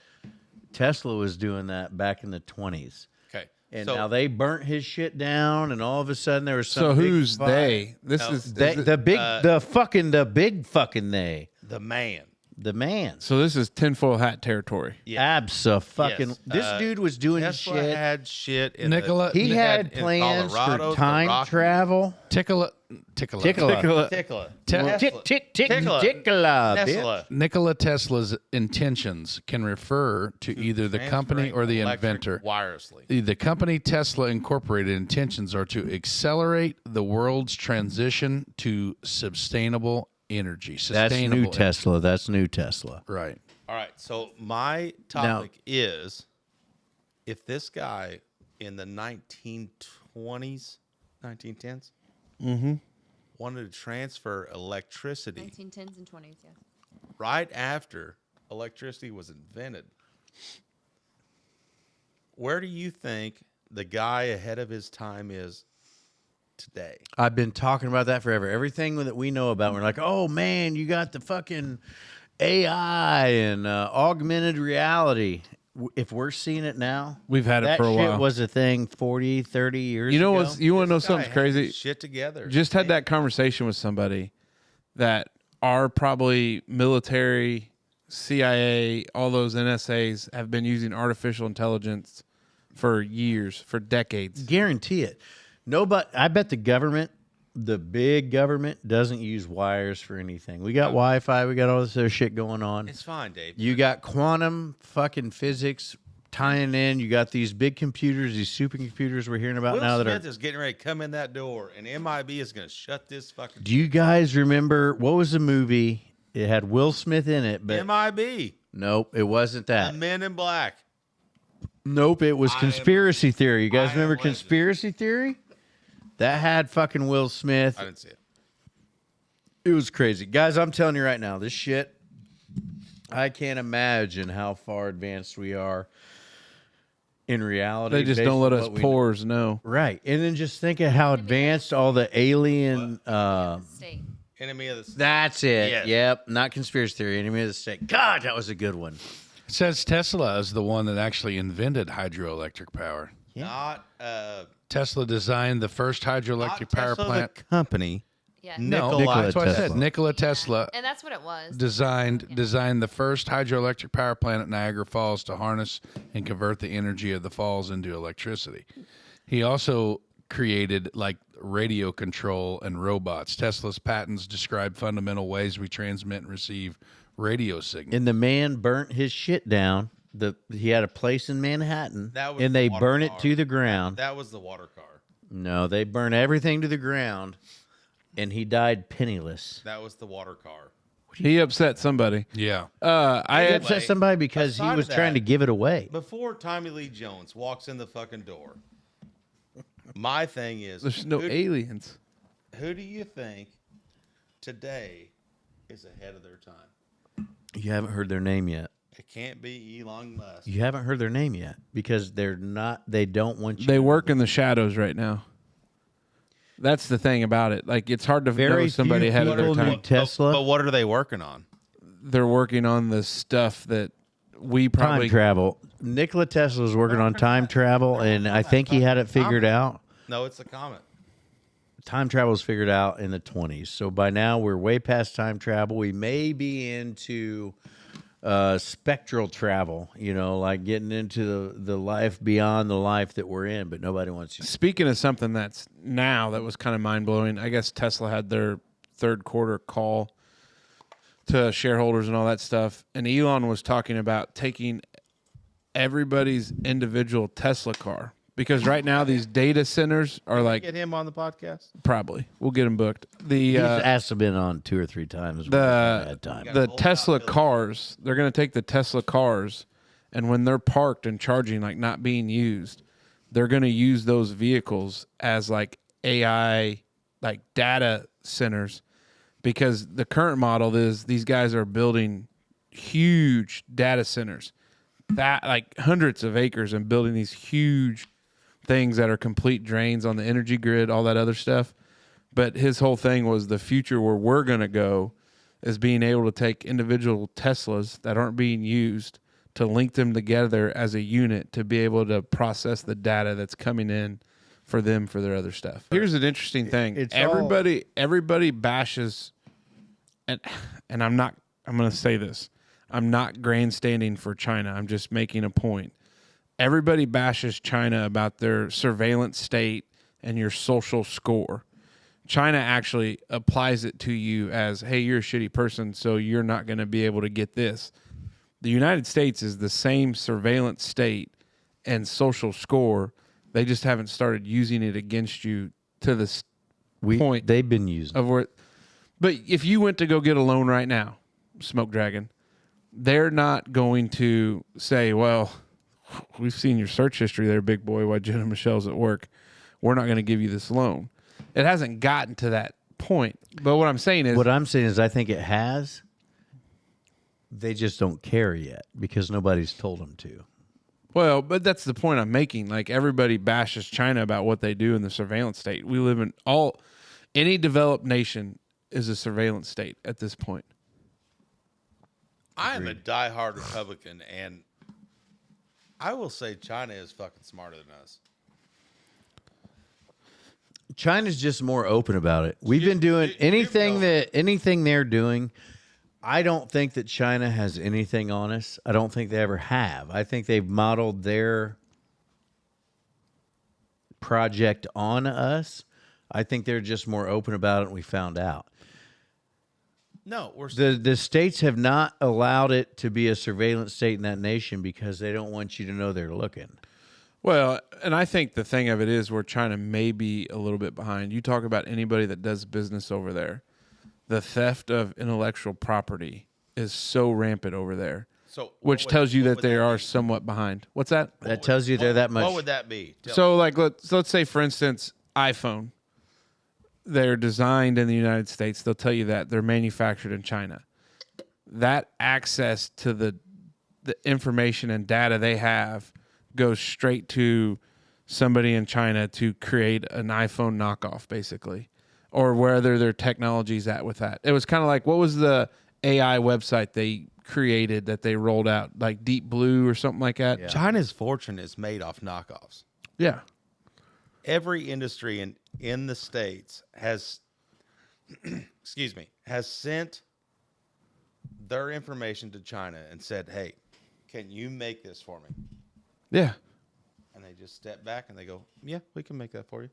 Tesla was doing that back in the 20s. Okay. And so now they burnt his shit down, and all of a sudden there was some So big who's fight. they? This No, is They, is it- the big fucking they. the man, The man. So this is tinfoil hat territory. Yeah. Abso-fucking. Yes. This dude was doing Tesla shit. had shit in Nikola- He had in plans Colorado, for the time Rockies. travel. Tickle. Tickla. Tickla. Tick, tick, tick, Tickla. tickla, bitch. Tesla. Nikola Tesla's intentions can refer to either the company or the Electric inventor. wirelessly. The company Tesla Incorporated intentions are to accelerate the world's transition to sustainable energy. That's Sustainable new energy. Tesla. That's new Tesla. Right. All right. So my topic is, if this guy in the 1920s, 1910s, wanted to transfer electricity 1910s and 20s, yeah. right after electricity was invented, where do you think the guy ahead of his time is today? I've been talking about that forever. Everything that we know about, we're like, oh man, you got the fucking AI and augmented reality. If we're seeing it now, We've had it that for a shit while. was a thing 40, 30 years You know ago. what's? You want to know This guy something had crazy? his shit together. Just had that conversation with somebody that are probably military, CIA, all those NSAs have been using artificial intelligence for years, for decades. Guarantee it. Nobody. I bet the government, the big government, doesn't use wires for anything. We got Wi-Fi. We got all this other shit going on. It's fine, Dave. You got quantum fucking physics tying in. You got these big computers, these supercomputers we're hearing about Will now that Smith are. is getting ready to come in that door, and MIB is going to shut this fucking. Do you guys remember what was the movie? It had Will Smith in it, but MIB, nope, it wasn't the that. Men in Black. Nope, it was Conspiracy Theory. You guys I Am remember Legend. Conspiracy Theory? That had fucking Will Smith. I didn't see it. It was crazy. Guys, I'm telling you right now, this shit, I can't imagine how far advanced we are in reality. They just based don't let on us what we pores know. Right. And then just think of how advanced all the alien State. Enemy of the State. that's it. Yes. Yep. Not conspiracy theory. Enemy of the state. God, that was a good one. It says Tesla is the one that actually invented hydroelectric power. Not Tesla designed the first hydroelectric not power Tesla, plant. the company. Yeah. No, Nikola that's what I said. Tesla. Nikola Tesla And that's what it was. designed the first hydroelectric power plant at Niagara Falls to harness and convert the energy of the falls into electricity. He also created like radio control and robots. Tesla's patents describe fundamental ways we transmit and receive radio signals. And the man burnt his shit down. He had a place in Manhattan, That was and the they water burn it car. to the ground. That was the water car. No, they burn everything to the ground, and he died penniless. That was the water car. He upset somebody. Yeah. I He had upset somebody because he aside was of trying to that, give it away. Before Tommy Lee Jones walks in the fucking door, my thing is, there's no aliens. who do you think today is ahead of their time? You haven't heard their name yet. It can't be Elon Musk. You haven't heard their name yet because they're not. They don't want you. They to work in the shadows right now. That's the thing about it. Like it's hard to Very know somebody few ahead of their people time. knew Tesla. But what are they working on? They're working on the stuff that we time probably travel. Nikola Tesla was working on time travel, and I think he had it figured out. No, it's a comet. Time travel was figured out in the 20s. So by now we're way past time travel. We may be into spectral travel, like getting into the life beyond the life that we're in, but nobody wants you. Speaking of something that's now that was kind of mind blowing, I guess Tesla had their third quarter call to shareholders and all that stuff. And Elon was talking about taking everybody's individual Tesla car because right now these data centers are like Get him on the podcast. probably we'll get them booked. He's asked to been on 2 or 3 times. The time. the Tesla cars, they're going to take the Tesla cars, and when they're parked and charging, like not being used, they're going to use those vehicles as like AI, like data centers, because the current model is these guys are building huge data centers, that like hundreds of acres, and building these huge things that are complete drains on the energy grid, all that other stuff. But his whole thing was the future where we're going to go is being able to take individual Teslas that aren't being used to link them together as a unit to be able to process the data that's coming in for them for their other stuff. Here's an interesting thing. It's Everybody bashes, and I'm I'm going to say this. I'm not grandstanding for China. I'm just making a point. Everybody bashes China about their surveillance state and your social score. China actually applies it to you as, hey, you're a shitty person, so you're not going to be able to get this. The United States is the same surveillance state and social score. They just haven't started using it against you to the point. They've been using of where. But if you went to go get a loan right now, Smoke Dragon, they're not going to say, well, we've seen your search history there, big boy, while Jen and Michelle's at work. We're not going to give you this loan. It hasn't gotten to that point. But what I'm saying is I think it has. They just don't care yet because nobody's told them to. Well, but that's the point I'm making. Like, everybody bashes China about what they do in the surveillance state. We live in any developed nation is a surveillance state at this point. I am a diehard Republican, and I will say China is fucking smarter than us. China's just more open about it. We've been doing anything they're doing. I don't think that China has anything on us. I don't think they ever have. I think they've modeled their project on us. I think they're just more open about it, and we found out. No, the states have not allowed it to be a surveillance state in that nation because they don't want you to know they're looking. Well, and I think the thing of it is where China may be a little bit behind. You talk about anybody that does business over there. The theft of intellectual property is so rampant over there, which tells you that they are somewhat behind. What's that? That tells you they're that much. What would that be? So, like, let's say, for instance, iPhone. They're designed in the United States. They'll tell you that they're manufactured in China. That access to the information and data they have goes straight to somebody in China to create an iPhone knockoff, basically, or wherever their technology's at with that. It was kind of like, what was the AI website they created that they rolled out, like Deep Blue or something like that? Yeah. China's fortune is made off knockoffs. Yeah. Every industry in the States has, has sent their information to China and said, hey, can you make this for me? Yeah. And they just step back and they go, yeah, we can make that for you.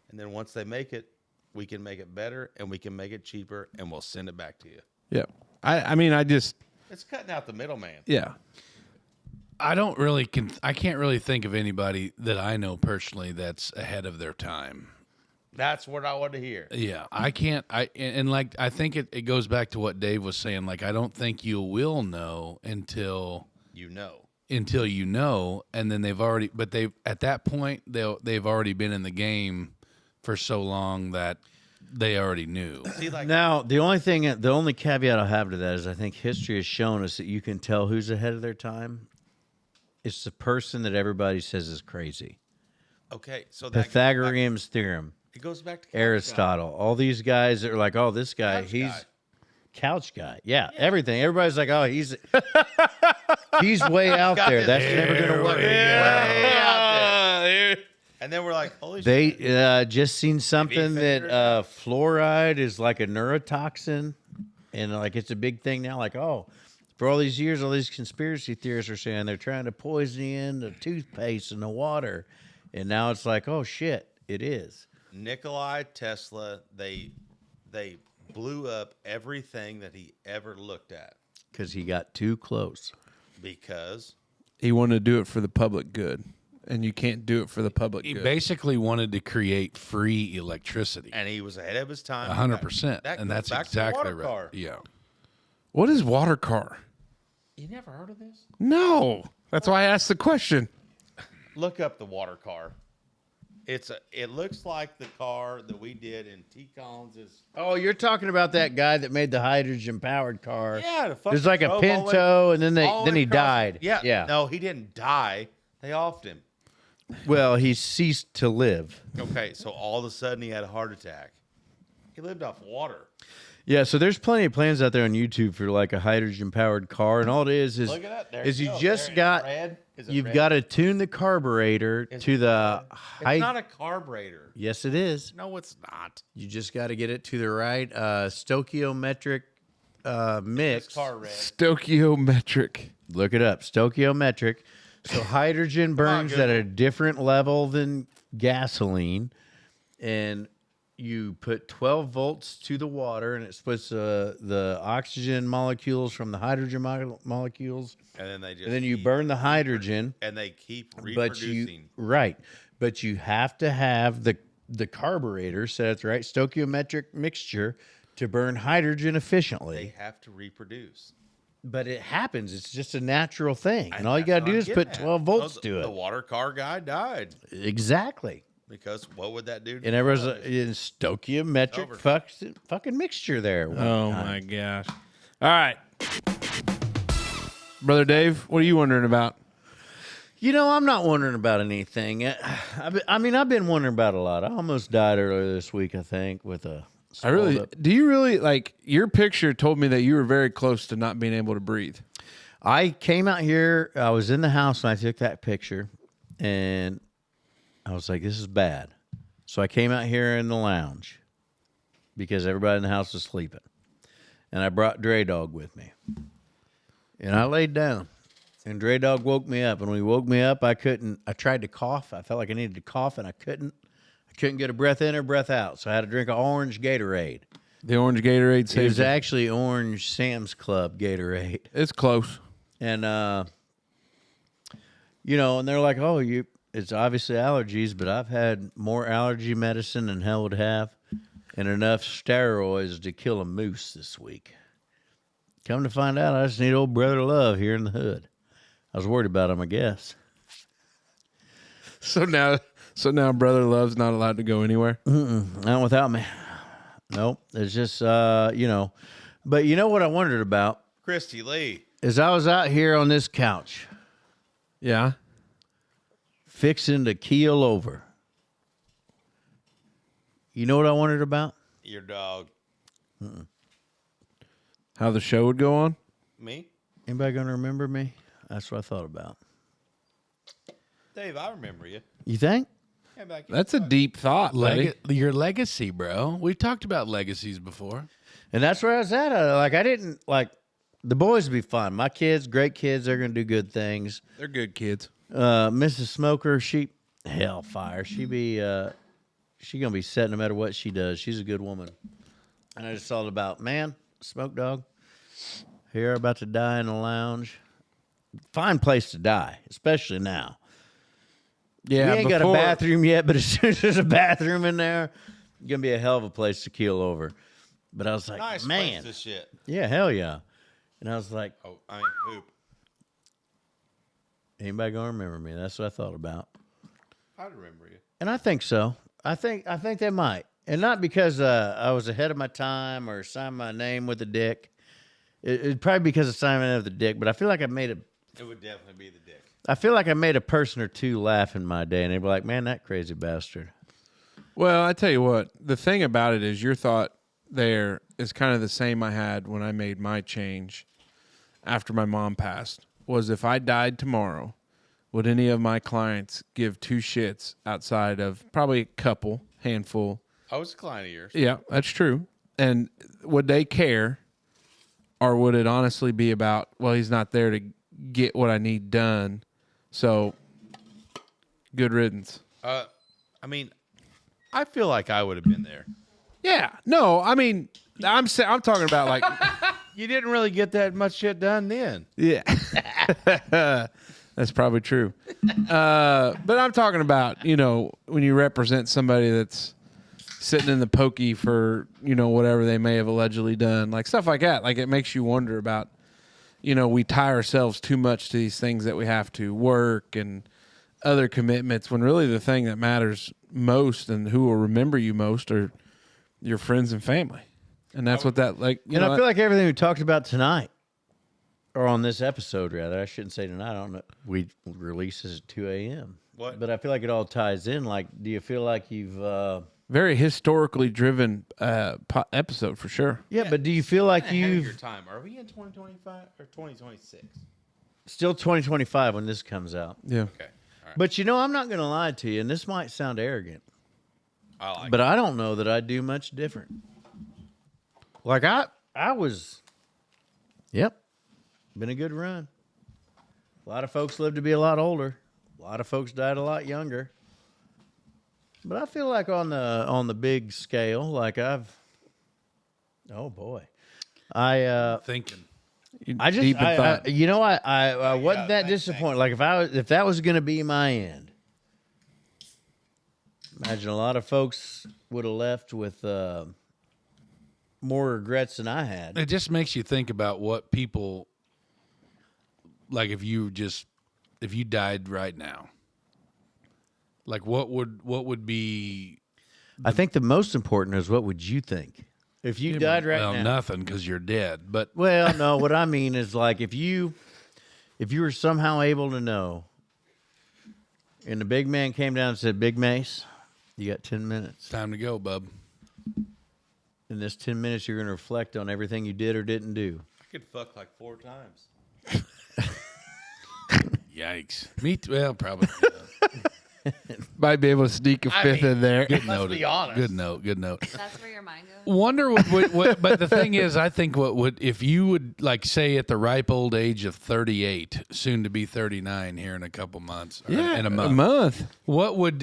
And then once they make it, we can make it better and we can make it cheaper and we'll send it back to you. Yeah. I mean, it's cutting out the middleman. Yeah. I can't really think of anybody that I know personally that's ahead of their time. That's what I want to hear. Yeah, I can't. I think it goes back to what Dave was saying. Like, I don't think you will know until you know, and then at that point they've already been in the game for so long that they already knew. See, like, now, the only caveat I have to that is I think history has shown us that you can tell who's ahead of their time. It's the person that everybody says is crazy. Okay, so that Pythagorean's theorem. It goes back to Aristotle. All these guys that are like, oh, this guy, couch guy. Yeah, everything. Everybody's like, oh, he's way out there. That's never going to work. Way out there. And then we're like, holy shit. They just seen something that fluoride is like a neurotoxin. And like it's a big thing now. Like, oh, for all these years, all these conspiracy theorists are saying they're trying to poison you in the toothpaste and the water. And now it's like, oh, shit, it is. Nikola Tesla, they blew up everything that he ever looked at. Because he got too close. Because he wanted to do it for the public good. And you can't do it for the public good. He basically wanted to create free electricity. And he was ahead of his time. 100%. And that's exactly right. Car. Yeah. What is water car? You never heard of this? No. That's why I asked the question. Look up the water car. It looks like the car that we did in T. Collins's. Oh, you're talking about that guy that made the hydrogen-powered car. Yeah. There's like a Pinto, and then he died. Yeah. No, he didn't die. They offed him. Well, he ceased to live. Okay, so all of a sudden he had a heart attack. He lived off water. Yeah, so there's plenty of plans out there on YouTube for like a hydrogen-powered car, and all it is Look at that. There you go. just There, got red. you've got to tune the carburetor to the It's not a carburetor. Yes, it is. No, it's not. You just got to get it to the right stoichiometric mix. Car red. Stoichiometric. Look it up. Stoichiometric. So hydrogen burns at a different level than gasoline, and you put 12 volts to the water, and it splits the oxygen molecules from the hydrogen molecules, And then and then you burn the hydrogen. and they keep But reproducing. but you have to have the carburetor, so that's right, stoichiometric mixture to burn hydrogen efficiently. They have to reproduce. But it happens. It's just a natural thing. And all you got to do is put 12 volts to The it. water car guy died Exactly. because what would that do? And there was a stoichiometric fucking mixture there. one Oh time. my gosh. All right. Brother Dave, what are you wondering about? You know, I'm not wondering about anything. I mean, I've been wondering about a lot. I almost died earlier this week, I think, with a. Do you really like your picture told me that you were very close to not being able to breathe? I came out here. I was in the house when I took that picture, and I was like, "This is bad." So I came out here in the lounge because everybody in the house was sleeping, and I brought Dre Dog with me, and I laid down, and Dre Dog woke me up. And when he woke me up, I couldn't. I tried to cough. I felt like I needed to cough, and I couldn't. Couldn't get a breath in or breath out, so I had to drink an orange Gatorade. The orange Gatorade It saved was you. actually orange Sam's Club Gatorade, It's close. and you know, and they're like, "Oh, it's obviously allergies," but I've had more allergy medicine than hell would have, and enough steroids to kill a moose this week. Come to find out, I just need old brother love here in the hood. I was worried about him, I guess. So now Brother Love's not allowed to go anywhere. Not without me. Nope. It's just, you know. But you know what I wondered about? Christy Lee. Is I was out here on this couch Yeah. fixing to keel over. You know what I wondered about? Your dog. How the show would go on? Me? Anybody going to remember me? That's what I thought about. Dave, I remember you. You think? That's a deep thought, buddy. Your legacy, bro. We've talked about legacies before. And that's where I was at. I didn't, the boys would be fun. My kids, great kids. They're going to do good things. They're good kids. Mrs. Smoker, hellfire. She going to be set no matter what she does. She's a good woman. And I just thought about, man, Smoke Dog, here about to die in the lounge. Fine place to die, especially now. Yeah, we ain't got a bathroom yet, but as soon as there's a bathroom in there, it's going to be a hell of a place to keel over. But I was like, Nice man. place to shit. Yeah, hell yeah. And I was like, Oh, I mean, poop. anybody going to remember me? That's what I thought about. I remember you. And I think so. I think they might. And not because I was ahead of my time or signed my name with a dick. It'd probably because of signing of the dick, but I feel like I made It would definitely be the dick. a person or two laugh in my day, and they'd be like, man, that crazy bastard. Well, I tell you what, the thing about it is your thought there is kind of the same I had when I made my change after my mom passed, was if I died tomorrow, would any of my clients give two shits outside of probably a handful? I was a client of yours. Yeah, that's true. And would they care, or would it honestly be about, well, he's not there to get what I need done, so good riddance. I mean, I feel like I would have been there. Yeah, no, I mean, I'm talking about like, You didn't really get that much shit done then. yeah, that's probably true. But I'm talking about, when you represent somebody that's sitting in the pokey for, whatever they may have allegedly done, like stuff like that. Like it makes you wonder about, we tie ourselves too much to these things that we have to work and other commitments, when really the thing that matters most and who will remember you most are your friends and family. And that's what that, like, And I feel like everything we talked about tonight, or on this episode, rather, I shouldn't say tonight. I don't know. We release this at 2 a.m. What? But I feel like it all ties in. Like, do you feel like you've... very historically driven episode for sure. Yeah, but do you feel like Ahead of your you've... time. Are we in 2025 or 2026? Still 2025 when this comes out. Yeah. Okay. All right. But, I'm not going to lie to you, and this might sound arrogant, I like but I don't know that I do much different. Like, I was Yep. Been a good run. A lot of folks live to be a lot older. A lot of folks died a lot younger. But I feel like on the big scale, like oh boy, Thinking. I just Deep in thought. I wasn't that disappointed. Like if that was going to be my end, imagine a lot of folks would have left with more regrets than I had. It just makes you think about what people like if you died right now. Like what would be I think the most important is what would you think if you died right well, now? nothing because you're dead. But Well, no, what I mean is like if you were somehow able to know and the big man came down and said, Big Mace, you got 10 minutes. time to go, bub. In this 10 minutes, you're going to reflect on everything you did or didn't do. I could fuck like 4 times. Yikes. Me too. Well, probably. Might be able to sneak a fifth in there. Good Let's note. be honest. Good note. Good note. That's where your mind goes. Wonder what but the thing is, I think what would if you would like say at the ripe old age of 38, soon to be 39 here in a couple months, or in a month, what would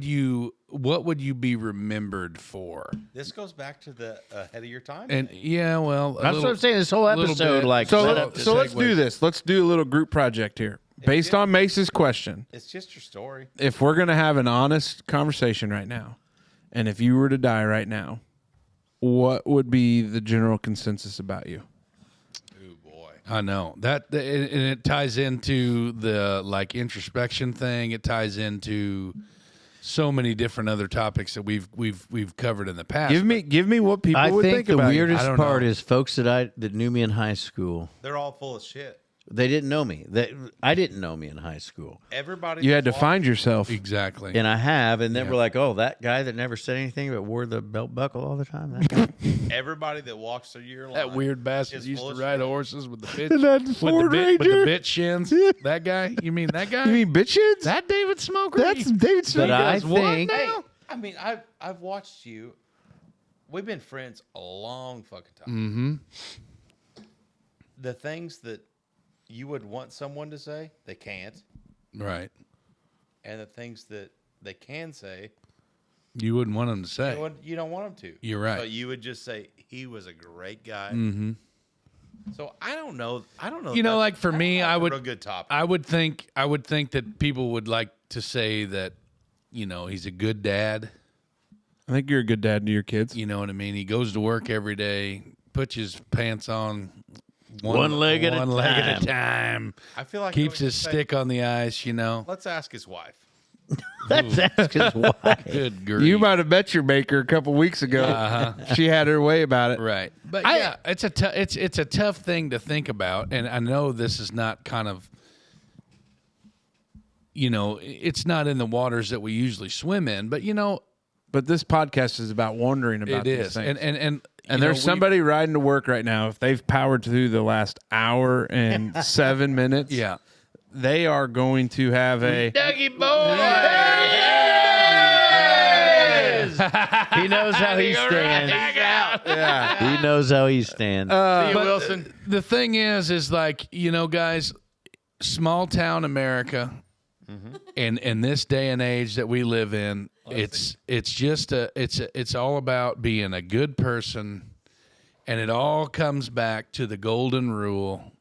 you be remembered for? This goes back to the ahead of your time. And thing. yeah, well, That's what I'm saying. This whole episode, like, So, set up so let's do this. Let's do a little group project here. Based on Mace's question, It's just your story. if we're going to have an honest conversation right now, and if you were to die right now, what would be the general consensus about you? Oh boy. I know that, and it ties into the like introspection thing. It ties into so many different other topics that we've covered in the past. Give me what people I would think think the about you. weirdest I don't part know. is folks that knew me in high school. They're all full of shit. They didn't know me. I didn't know me in high school, Everybody. You had to that's find yourself. Exactly. and I have, and then Yeah. we're like, oh, that guy that never said anything but wore the belt buckle all the time. That guy. Everybody that walks through your line. That weird bastard is used full to of ride shit. horses with the bitch, That with Ford with the Ranger? bitch shins. That guy? You mean that guy? You mean bitches? that David Smoker? That's David Smith. But I What think Hey, now? I mean, I've watched you. We've been friends a long fucking time. Mm-hmm. The things that you would want someone to say, they can't, Right. and the things that they can say, You wouldn't want him to say. you don't want them to. You're right. So you would just say he was a great guy. Mm-hmm. So I don't know. You know, like for me, I a would real good topic. I would think that people would like to say that, you know, he's a good dad. I think you're a good dad to your kids. You know what I mean? He goes to work every day, puts his pants on One leg at a at a time. I feel like I Keeps would his just say, stick on the ice, you know. Let's ask his wife. let's ask his wife. Good grief. You might have met your maker a couple weeks ago. Uh-huh. She had her way about it. Right. But yeah, it's a tough thing to think about, and I know this is not kind of, you know, it's not in the waters that we usually swim in, but you know, But this podcast is about wondering about it these is. things. And And there's somebody riding to work right now. If they've powered through the last hour and 7 minutes, yeah. they are going to have a. Dougie boy. He knows how he stands. Yeah. He knows how he stands. But Wilson. The thing is like, you know, guys, small town America, and in this day and age that we live in, it's all about being a good person, and it all comes back to the golden rule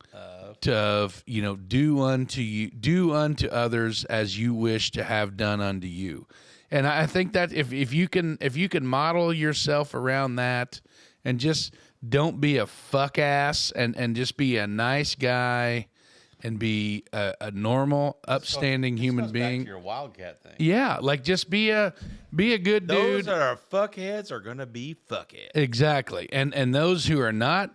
of, you know, do unto others as you wish to have done unto you. And I think that if you can model yourself around that, and just don't be a fuck ass, and just be a nice guy, and be a normal, upstanding human Goes back being. to your wildcat thing. Yeah, like just be a good Those dude. that are fuckheads are gonna be fuckheads. Exactly. And those who are not,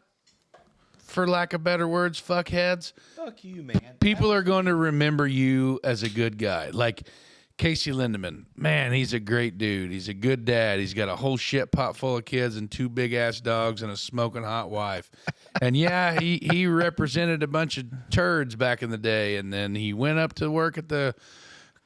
for lack of better words, fuckheads, Fuck you, man. people are going to remember you as a good guy. Like Casey Lindemann, man, he's a great dude. He's a good dad. He's got a whole shit pot full of kids and 2 big ass dogs and a smoking hot wife. And yeah, he represented a bunch of turds back in the day, and then he went up to work at the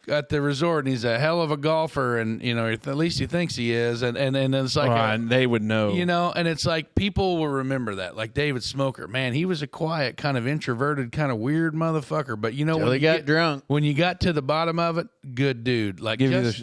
at the resort, and he's a hell of a golfer, and at least he thinks he is, and it's like and they would know, and it's like people will remember that. Like David Smoker, man, he was a quiet, kind of introverted, kind of weird motherfucker, but Till he got drunk. When you got to the bottom of it, good dude. Like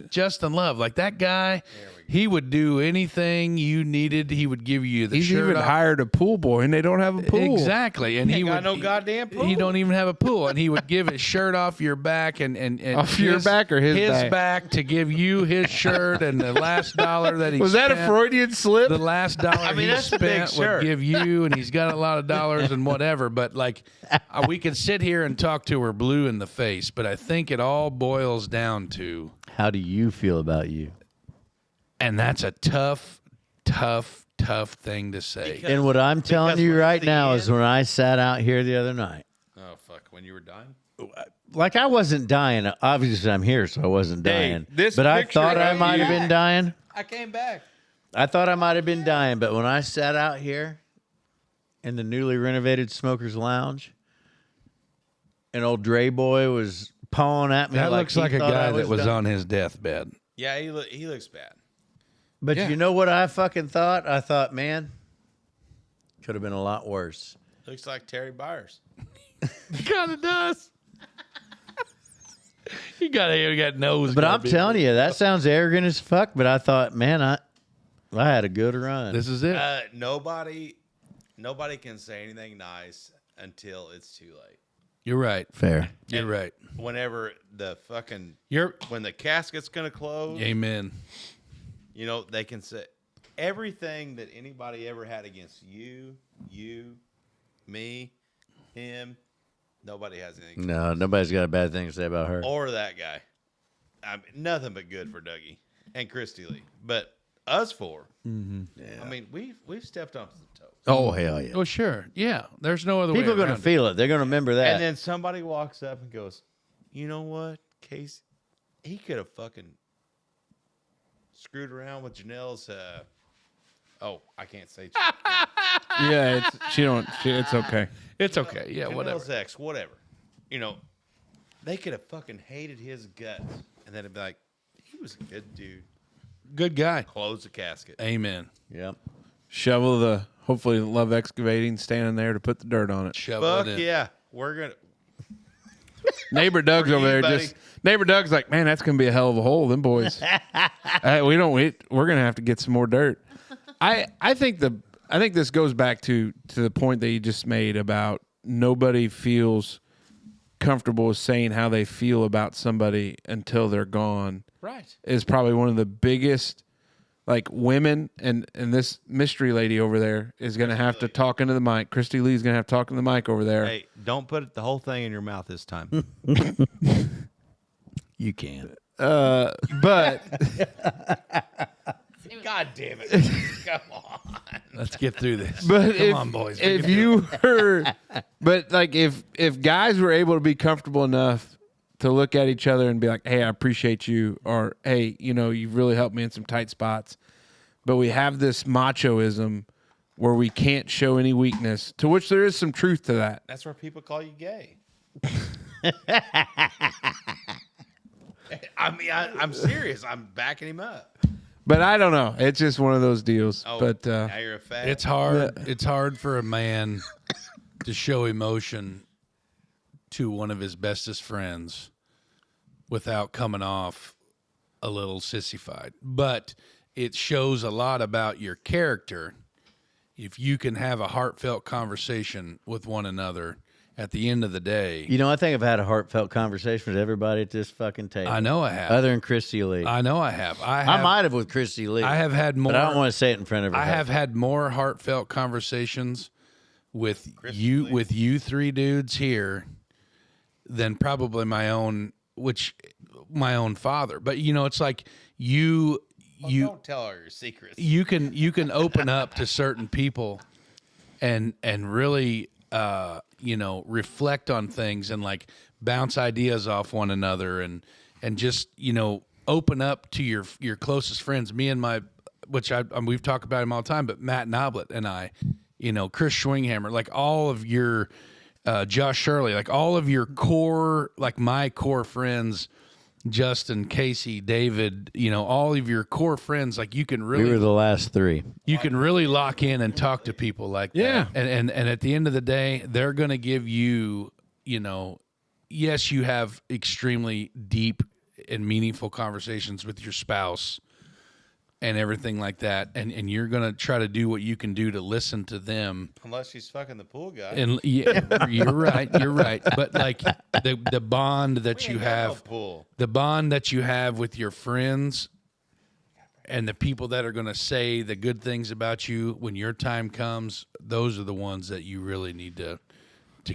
Justin Love, like that guy. He would do anything you needed. He would give you the He's shirt even off. hired a pool boy, and they don't have a pool. Exactly, and he got would no goddamn pool. He don't even have a pool, and he would give his shirt off your back and Off your back or his back to give you his shirt, and the last dollar that he Was that a Freudian slip? The last dollar he that's a big spent would shirt. give you, and he's got a lot of dollars and whatever. But like, we could sit here and talk to her blue in the face, but I think it all boils down to. How do you feel about you? And that's a tough thing to say. And what I'm telling you when right it's the now is end- when I sat out here the other night, Oh fuck! When you were dying. like I wasn't dying. Obviously, I'm here, so I wasn't dying. this but I picture thought I of might have you- been dying. I came back. I thought I might have been dying, but when I sat out here in the newly renovated Smokers Lounge, an old Dre boy was pawing at me. That looks he like a thought I guy that was dying. on his deathbed. Yeah, he looks bad. But Yeah. you know what I fucking thought? I thought, man, could have been a lot worse. Looks like Terry Byers. Kind of does. You got nose. But I'm telling you, that sounds arrogant as fuck. But I thought, man, I had a good run. this is it. Nobody can say anything nice until it's too late. You're right. Fair. You're right. Whenever the fucking You're. when the casket's gonna close, Amen. they can say everything that anybody ever had against you, me, him. Nobody has anything. No, nobody's got a bad thing to say about her. Or that guy. I mean, nothing but good for Dougie and Christy Lee. But us four, I mean, we've stepped on some toes. Oh, hell yeah. Oh, sure. Yeah. There's no other People way are going to around it. feel it. They're going to remember that. And then somebody walks up and goes, "You know what, Casey? He could have fucking screwed around with Janelle's." I can't say. Yeah, it's okay. It's okay. Yeah, whatever. Janelle's ex, whatever. They could have fucking hated his guts, and then it'd be like, he was a good dude. Good guy. Close the casket. Amen. Yep. Shovel the hopefully Love Excavating standing there to put the dirt on it. Shove Fuck it in. yeah, we're gonna. Neighbor Doug's For over you, there. buddy. Just neighbor Doug's like, man, that's gonna be a hell of a hole. Them boys. We're gonna have to get some more dirt. I think this goes back to the point that you just made about nobody feels comfortable with saying how they feel about somebody until they're gone. Right. Is probably one of the biggest, like, women and this mystery lady over there is going to have to talk into the mic. Christy Lee's going to have to talk into the mic over there. Hey, don't put the whole thing in your mouth this time. You can. But God damn it! Come on. Let's get through this. But Come on, boys. We If can do you were, but like if guys were able to be comfortable enough to look at each other and be like, "Hey, I appreciate you," or "Hey, you've really helped me in some tight spots," but we have this machoism where we can't show any weakness, to which there is some truth to that. That's where people call you gay. I mean, I'm serious. I'm backing him up. But I don't know. It's just one of those deals. Oh, But now you're a fat. It's hard. It's hard for a man to show emotion to one of his bestest friends without coming off a little sissified. But it shows a lot about your character if you can have a heartfelt conversation with one another at the end of the day. I think I've had a heartfelt conversation with everybody at this fucking table. I know I have. Other than Christy Lee. I know I have. I might have with Christy Lee. I have had more. But I don't want to say it in front of her. I have had more heartfelt conversations with you three dudes here than probably my own father. But it's like you don't tell her your secrets. you can open up to certain people and really reflect on things and like bounce ideas off one another and just open up to your closest friends. Me and we've talked about him all the time, but Matt Noblet and I, Chris Schwinghammer, like all of your Josh Shirley, like all of your core, like my core friends Justin, Casey, David, all of your core friends, like you can We were really the last three. lock in and talk to people like Yeah. that. And at the end of the day, they're going to give you, yes, you have extremely deep and meaningful conversations with your spouse and everything like that. And you're going to try to do what you can do to listen to them. Unless she's fucking the pool guy. And yeah, you're right. But like the bond that you Ain't got no have, pool. the bond that you have with your friends and the people that are going to say the good things about you when your time comes, those are the ones that you really need to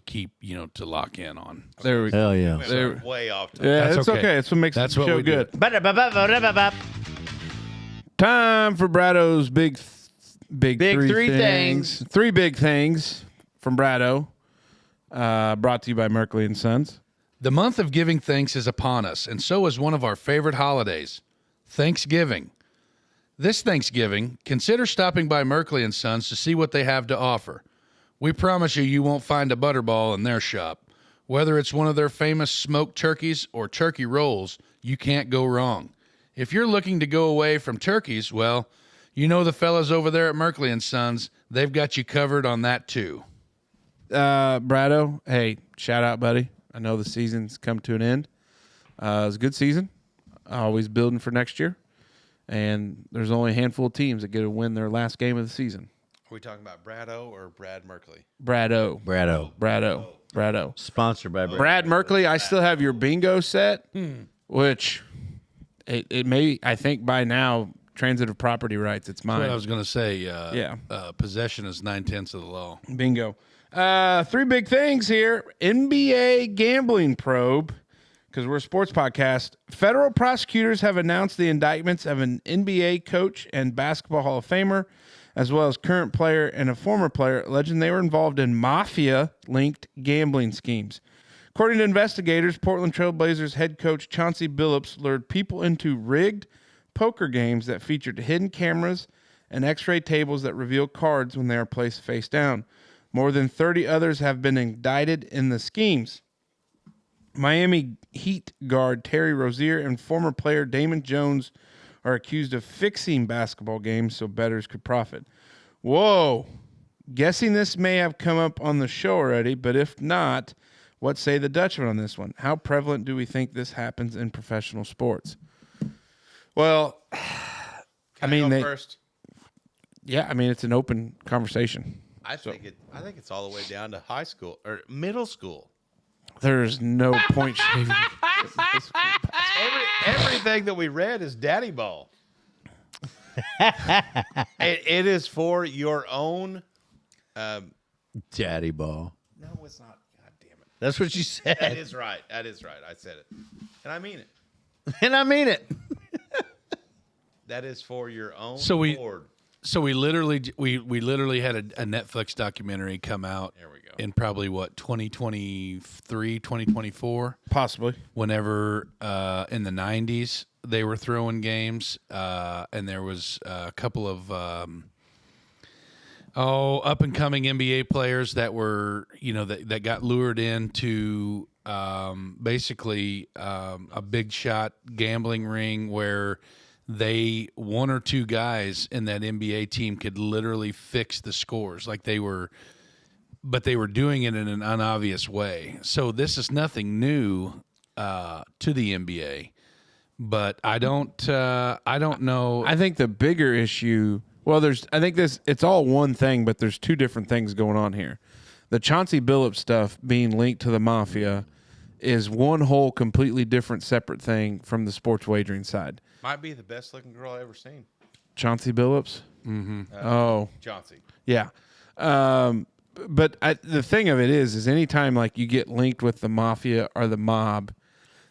keep, to lock in on. There we go. Hell yeah. We're way off topic. Yeah, That's it's okay. okay. It's what makes That's the what show we do. good. Ba-da-ba-ba-ba-da-ba-ba. Time for Brado's big three things. Three big things from Brado. Brought to you by Merkley and Sons. The month of giving thanks is upon us, and so is one of our favorite holidays, Thanksgiving. This Thanksgiving, consider stopping by Merkley and Sons to see what they have to offer. We promise you won't find a butterball in their shop. Whether it's one of their famous smoked turkeys or turkey rolls, you can't go wrong. If you're looking to go away from turkeys, well, the fellas over there at Merkley and Sons, they've got you covered on that too. Brado, hey, shout out, buddy. I know the season's come to an end. It was a good season. Always building for next year. And there's only a handful of teams that get to win their last game of the season. Are we talking about Brado or Brad Merkley? Brado. Sponsored by Brad Merkley, I still have your bingo set, which it may, I think by now, transitive property rights, it's That's what I mine. was going to say. Yeah. Possession is 9/10 of the law. Bingo. Three big things here. NBA gambling probe, because we're a sports podcast. Federal prosecutors have announced the indictments of an NBA coach and basketball Hall of Famer, as well as current player and a former player, alleging they were involved in mafia-linked gambling schemes. According to investigators, Portland Trail Blazers head coach Chauncey Billups lured people into rigged poker games that featured hidden cameras and x-ray tables that reveal cards when they are placed face down. More than 30 others have been indicted in the schemes. Miami Heat guard Terry Rozier and former player Damon Jones are accused of fixing basketball games so bettors could profit. Whoa. Guessing this may have come up on the show already, but if not, what say the Dutchmen on this one? How prevalent do we think this happens in professional sports? Well, Can I go they, first. yeah, I mean, it's an open conversation. I think it's all the way down to high school or middle school. There's no point shaving. Everything that we read is daddy ball. It is for your own. Daddy ball. No, it's not. God damn it. That's what you That said. is right. That is right. I said it, and I mean it. And I mean it. That is for your own board. So we literally had a Netflix documentary come out. There we go. In probably 2023, 2024, Possibly. whenever in the 90s they were throwing games, and there was a couple of up and coming NBA players that were that got lured into basically a big shot gambling ring where one or two guys in that NBA team could literally fix the scores but they were doing it in an unobvious way. So this is nothing new to the NBA, but I don't know. I think the bigger issue, it's all one thing, but there's two different things going on here. The Chauncey Billups stuff being linked to the mafia is one whole completely different separate thing from the sports wagering side. Might be the best looking girl I ever seen. Chauncey Billups? Mm-hmm. Chauncey. Yeah. But the thing of it is anytime like you get linked with the mafia or the mob,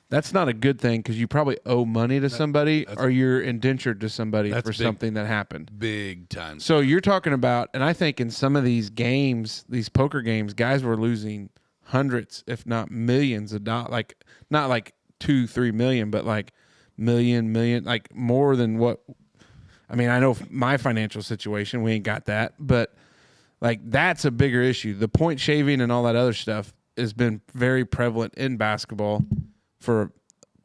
that's not a good thing because you probably owe money to somebody or you're indentured to somebody for something that happened. Big time. So you're talking about, and I think in some of these games, these poker games, guys were losing hundreds, if not millions of dollars, like not like 2-3 million, but like million, like more than what. I mean, I know my financial situation, we ain't got that, but like that's a bigger issue. The point shaving and all that other stuff has been very prevalent in basketball for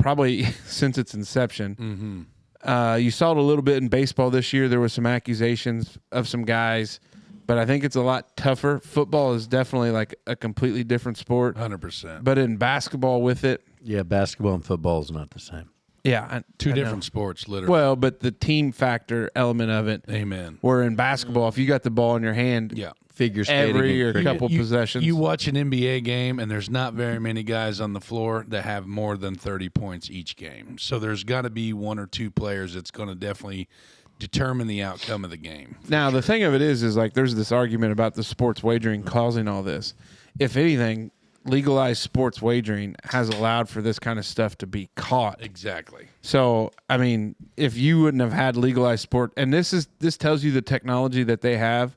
probably since its inception. You saw it a little bit in baseball this year. There were some accusations of some guys, but I think it's a lot tougher. Football is definitely like a completely different sport. 100%. But in basketball with it, Yeah, basketball and football is not the same. yeah. Two I different know. sports, literally. Well, but the team factor element of it, Amen. where in basketball, if you got the ball in your hand Yeah. Figure skating. every and or cricket. couple possessions. You watch an NBA game, and there's not very many guys on the floor that have more than 30 points each game. So there's got to be one or two players that's going to definitely determine the outcome of the game. Now, the thing of it is like there's this argument about the sports wagering causing all this. If anything, legalized sports wagering has allowed for this kind of stuff to be caught. Exactly. So, I mean, if you wouldn't have had legalized sport, and this tells you the technology that they have,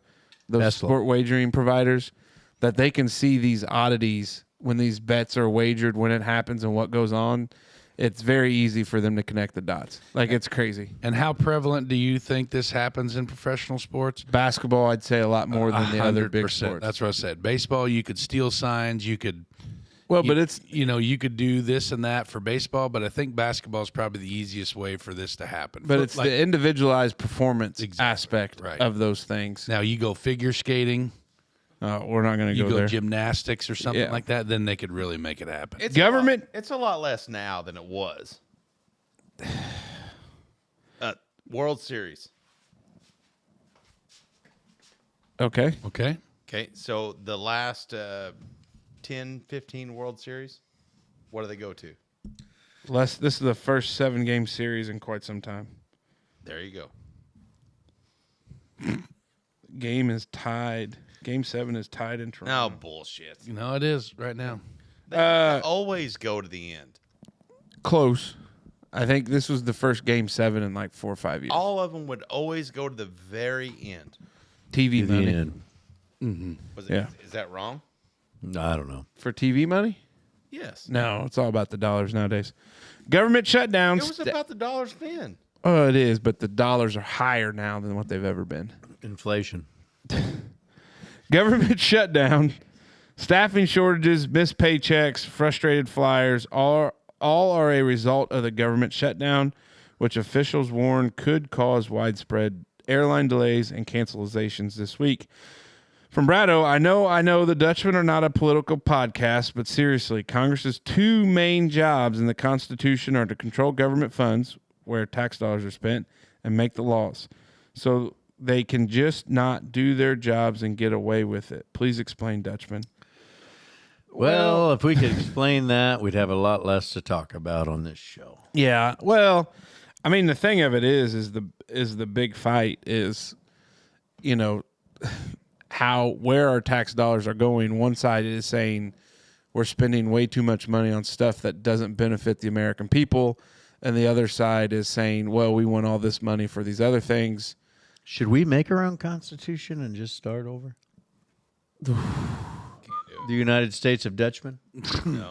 those That's sport wagering providers, that they can see these oddities when these bets are wagered, when it happens and what goes on. It's very easy for them to connect the dots. Like, it's crazy. And how prevalent do you think this happens in professional sports? Basketball, I'd say a lot more than the other big 100%. sports. That's what I said. Baseball, you could steal signs. You could, Well, but it's you could do this and that for baseball, but I think basketball is probably the easiest way for this to happen. but it's Like, the individualized performance Exactly. aspect Right. of those things. now you go figure skating, We're not going to you go go there. gymnastics or something Yeah. like that, then they could really make it happen. It's Government- it's a lot less now than it was. World Series. Okay. Okay. Okay, so the last 10, 15 World Series, what do they go to? This is the first 7-game series in quite some time. There you go. Game is tied. Game 7 is tied in No Toronto. bullshit. You know, it is right now. They always go to the end. Close. I think this was the first Game 7 in like 4 or 5 years. All of them would always go to the very end. TV To the money. end. Was it, Yeah. Is that wrong? I don't know. For TV money? Yes. No, it's all about the dollars nowadays. Government shutdowns. It was about the dollars then. Oh, it is, but the dollars are higher now than what they've ever been. Inflation. Government shutdown, staffing shortages, missed paychecks, frustrated flyers, all are a result of the government shutdown, which officials warn could cause widespread airline delays and cancelizations this week. From Brado, I know the Dutchmen are not a political podcast, but seriously, Congress's two main jobs in the Constitution are to control government funds, where tax dollars are spent, and make the laws. So they can just not do their jobs and get away with it. Please explain, Dutchman. Well, if we could explain that, we'd have a lot less to talk about on this show. Yeah. Well, I mean, the thing of it is the big fight is, you know, where our tax dollars are going. One side is saying we're spending way too much money on stuff that doesn't benefit the American people, and the other side is saying, well, we want all this money for these other things. Should we make our own constitution and just start over? The United States of Dutchmen?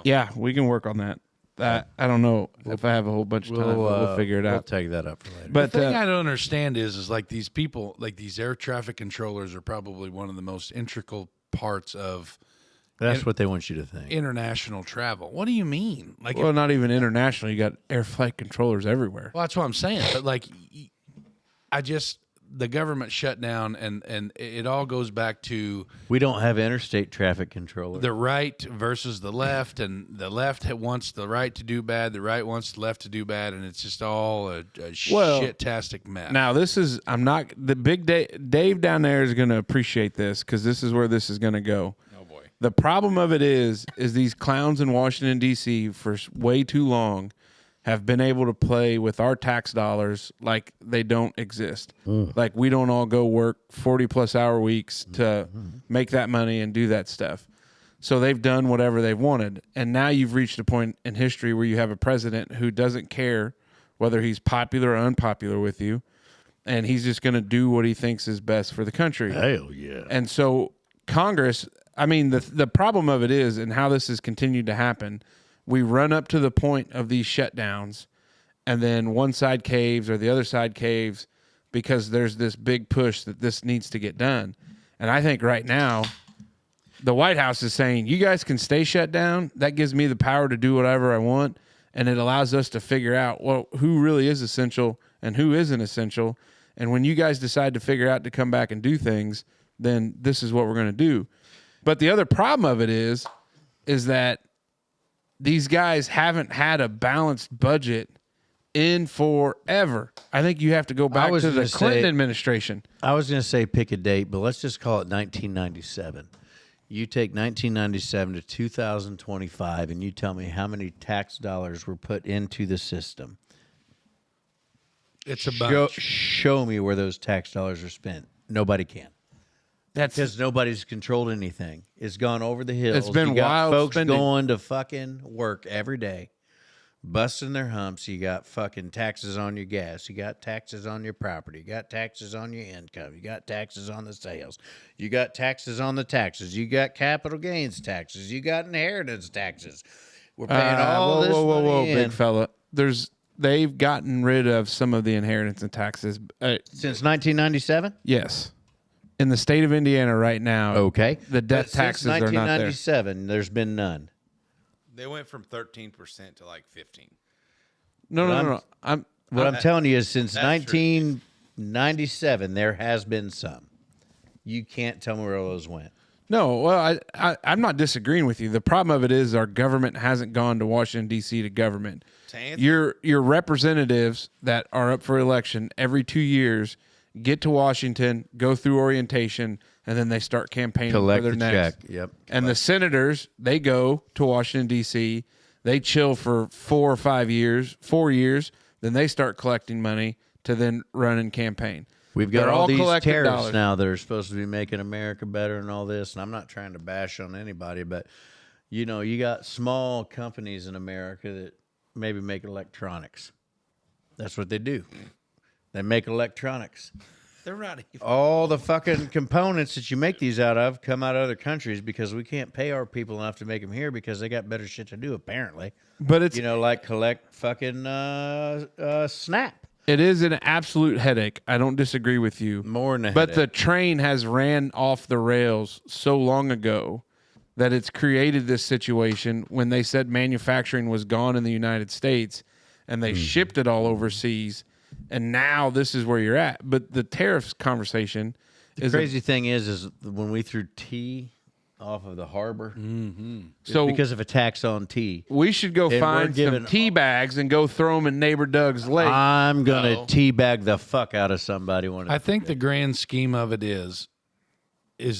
Yeah, we can work on that. I don't know if I have a whole bunch of time. But we'll figure it We'll out. take that up for later. But The thing I don't understand is like these people, like these air traffic controllers are probably one of the most integral parts of That's what they want you to think. international travel. What do you mean? Like, well, not even international. You got air flight controllers everywhere. well, that's what I'm saying. But like, the government shut down, and it all goes back to We don't have interstate traffic controllers. the right versus the left, and the left wants the right to do bad, the right wants the left to do bad, and it's just all a Well, shit-tastic mess. Now, I'm not the big Dave down there is going to appreciate this because this is where this is going to go. Oh boy. The problem of it is these clowns in Washington D.C. for way too long have been able to play with our tax dollars like they don't exist. Like we don't all go work 40+ hour weeks to make that money and do that stuff. So they've done whatever they've wanted. And now you've reached a point in history where you have a president who doesn't care whether he's popular or unpopular with you. And he's just going to do what he thinks is best for the country. Hell yeah. And so Congress, I mean, the problem of it is, and how this has continued to happen, we run up to the point of these shutdowns, and then one side caves or the other side caves because there's this big push that this needs to get done. And I think right now, the White House is saying, you guys can stay shut down. That gives me the power to do whatever I want. and it allows us to figure out, well, who really is essential and who isn't essential. And when you guys decide to figure out to come back and do things, then this is what we're going to do. But the other problem of it is that these guys haven't had a balanced budget in forever. I think you have to go back to the Clinton administration. I was going to say pick a date, but let's just call it 1997. You take 1997 to 2025, and you tell me how many tax dollars were put into the system. It's a bunch. Show me where those tax dollars are spent. Nobody can. That's Because nobody's controlled anything. It's gone over the hills. It's been you got wild folks spending. going to fucking work every day, busting their humps. You got fucking taxes on your gas. You got taxes on your property. You got taxes on your income. You got taxes on the sales. You got taxes on the taxes. You got capital gains taxes. You got inheritance taxes. We're paying all this money in. big fella. They've gotten rid of some of the inheritance and taxes. Since 1997? Yes. In the state of Indiana right now, Okay. the death But taxes are not there. Since 1997, there's been none. They went from 13% to like 15. No. I'm Telling you is since That's 1997, there has been some. You can't tell me where all those went. No, well, I'm not disagreeing with you. The problem of it is our government hasn't gone to Washington, D.C. to government. To answer- Your representatives that are up for election every 2 years get to Washington, go through orientation, and then they start campaigning Collect for their the next. check. Yep. And the senators, they go to Washington, D.C., they chill for 4 years, then they start collecting money to then run and campaign. We've got They're all these collected tariffs dollars. now that are supposed to be making America better and all this. And I'm not trying to bash on anybody, but you know, you got small companies in America that maybe make electronics. That's what they do. They make electronics. They're not even. All the fucking components that you make these out of come out of other countries because we can't pay our people enough to make them here because they got better shit to do, apparently. But it's Like collect fucking Snap. it is an absolute headache. I don't disagree with you. More than a But the headache. train has ran off the rails so long ago that it's created this situation when they said manufacturing was gone in the United States and they shipped it all overseas. And now this is where you're at. But the tariffs conversation is Crazy thing is when we threw tea off of the harbor, so because of a tax on tea. we should go we're find some giving- tea bags and go throw them in neighbor Doug's lake. I'm gonna teabag the fuck out of somebody. I think the grand scheme of it is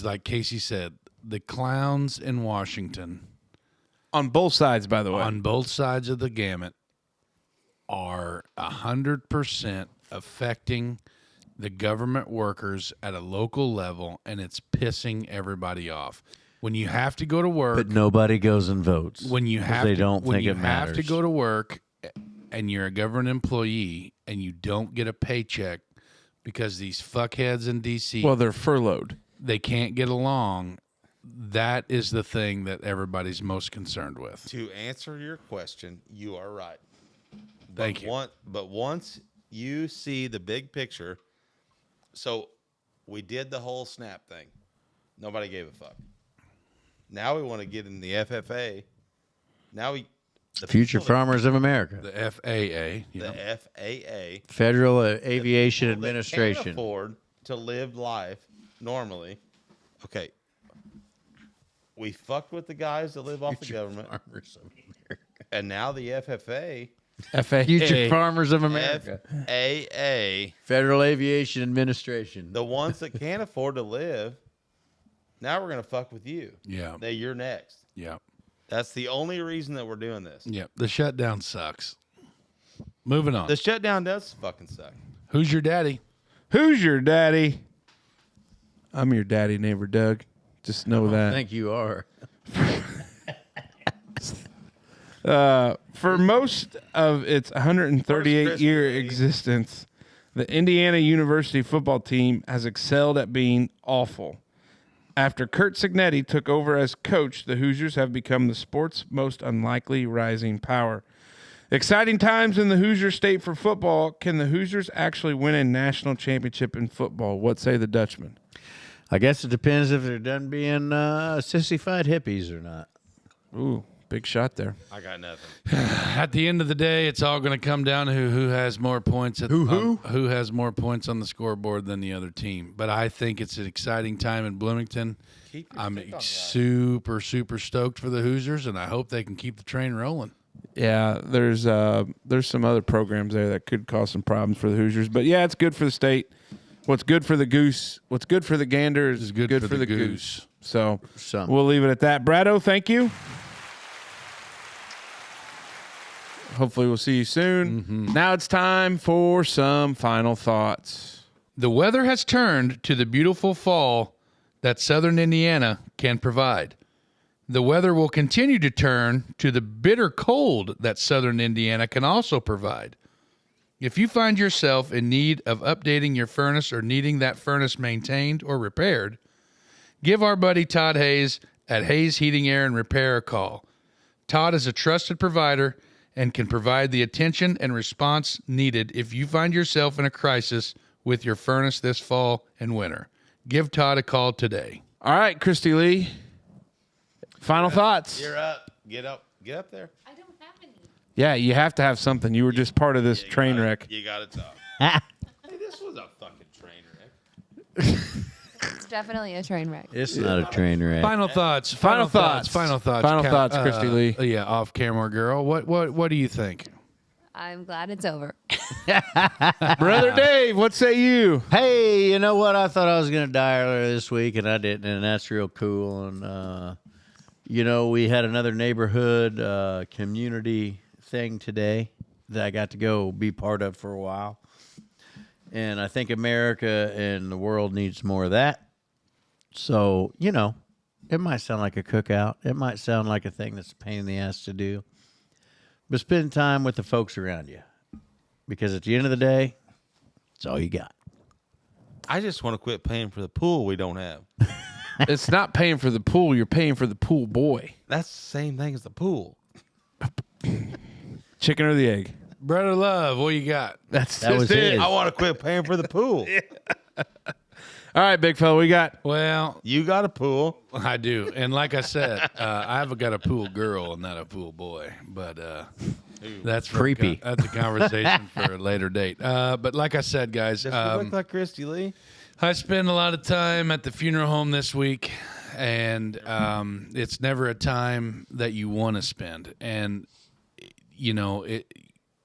like Casey said, the clowns in Washington on both sides, by the way. on both sides of the gamut are 100% affecting the government workers at a local level, and it's pissing everybody off. When you have to go to work, but nobody goes and votes. when you 'cause have they to, don't when think you it have matters. to go to work and you're a government employee and you don't get a paycheck because these fuckheads in DC Well, they're furloughed. they can't get along, that is the thing that everybody's most concerned with. To answer your question, you are right. Thank you. But once you see the big picture, so we did the whole SNAP thing. Nobody gave a fuck. Now we want to get in the FFA. Now the Future people that- Farmers of America, The FAA, you the know, FAA, Federal Aviation people that can't Administration. afford to live life normally. Okay, we fucked with the guys that live off the government, Farmers of America. and now the FFA, FAA. Future Farmers of America. FAA, Federal Aviation Administration. the ones that can't afford to live. Now we're gonna fuck with you. yeah, Now you're next. yeah, That's the only reason that we're doing this. yeah. The shutdown sucks. Moving on. The shutdown does fucking suck. Who's your daddy? Who's your daddy? I'm your daddy, neighbor Doug. Just know I that. think you are. For most of its 138-year Christmas, existence, the Indiana University football team has excelled at being awful. After Curt Cignetti took over as coach, the Hoosiers have become the sport's most unlikely rising power. Exciting times in the Hoosier state for football. Can the Hoosiers actually win a national championship in football? What say the Dutchmen? I guess it depends if they're done being sissified hippies or not. Ooh, Big shot there. I got nothing. At the end of the day, it's all going to come down to who has more points. Who has more points on the scoreboard than the other team. But I think it's an exciting time in Bloomington. I'm super stoked for the Hoosiers, and I hope they can keep the train rolling. Yeah, there's some other programs there that could cause some problems for the Hoosiers. But, yeah, it's good for the state. What's good for the goose, what's good for the gander is good for the goose. So we'll leave it at that. Brado, thank you. Hopefully we'll see you soon. Mm-hmm. Now it's time for some final thoughts. The weather has turned to the beautiful fall that southern Indiana can provide. The weather will continue to turn to the bitter cold that southern Indiana can also provide. If you find yourself in need of updating your furnace or needing that furnace maintained or repaired, give our buddy Todd Hayes at Hayes Heating, Air, and Repair a call. Todd is a trusted provider and can provide the attention and response needed if you find yourself in a crisis with your furnace this fall and winter. Give Todd a call today. All right, Christy Lee. Final thoughts. You're up. Get up there. I don't have any. Yeah, you have to have something. You were just part of this train wreck. You got to talk. Hey, this was a fucking train wreck. It's definitely a train wreck. It's not a train wreck. Final thoughts. Final thoughts, Christy Lee. Yeah, off camera girl. What do you think? I'm glad it's over. Brother Dave, what say you? Hey, you know what? I thought I was going to die earlier this week, and I didn't, and that's real cool. And, we had another neighborhood community thing today that I got to go be part of for a while. And I think America and the world needs more of that. So, it might sound like a cookout. It might sound like a thing that's a pain in the ass to do. But spend time with the folks around you. Because at the end of the day, it's all you got. I just want to quit paying for the pool we don't have. It's not paying for the pool. You're paying for the pool boy. That's the same thing as the pool. Chicken or the egg? Brother Love, what you got? That was it. I want to quit paying for the pool. All right, big fella, we got. Well, You got a pool. I do. And like I said, I've got a pool girl and not a pool boy. But that's Creepy. That's a conversation for a later date. But like I said, guys, Does she look like Christy Lee? I spend a lot of time at the funeral home this week, and it's never a time that you want to spend. And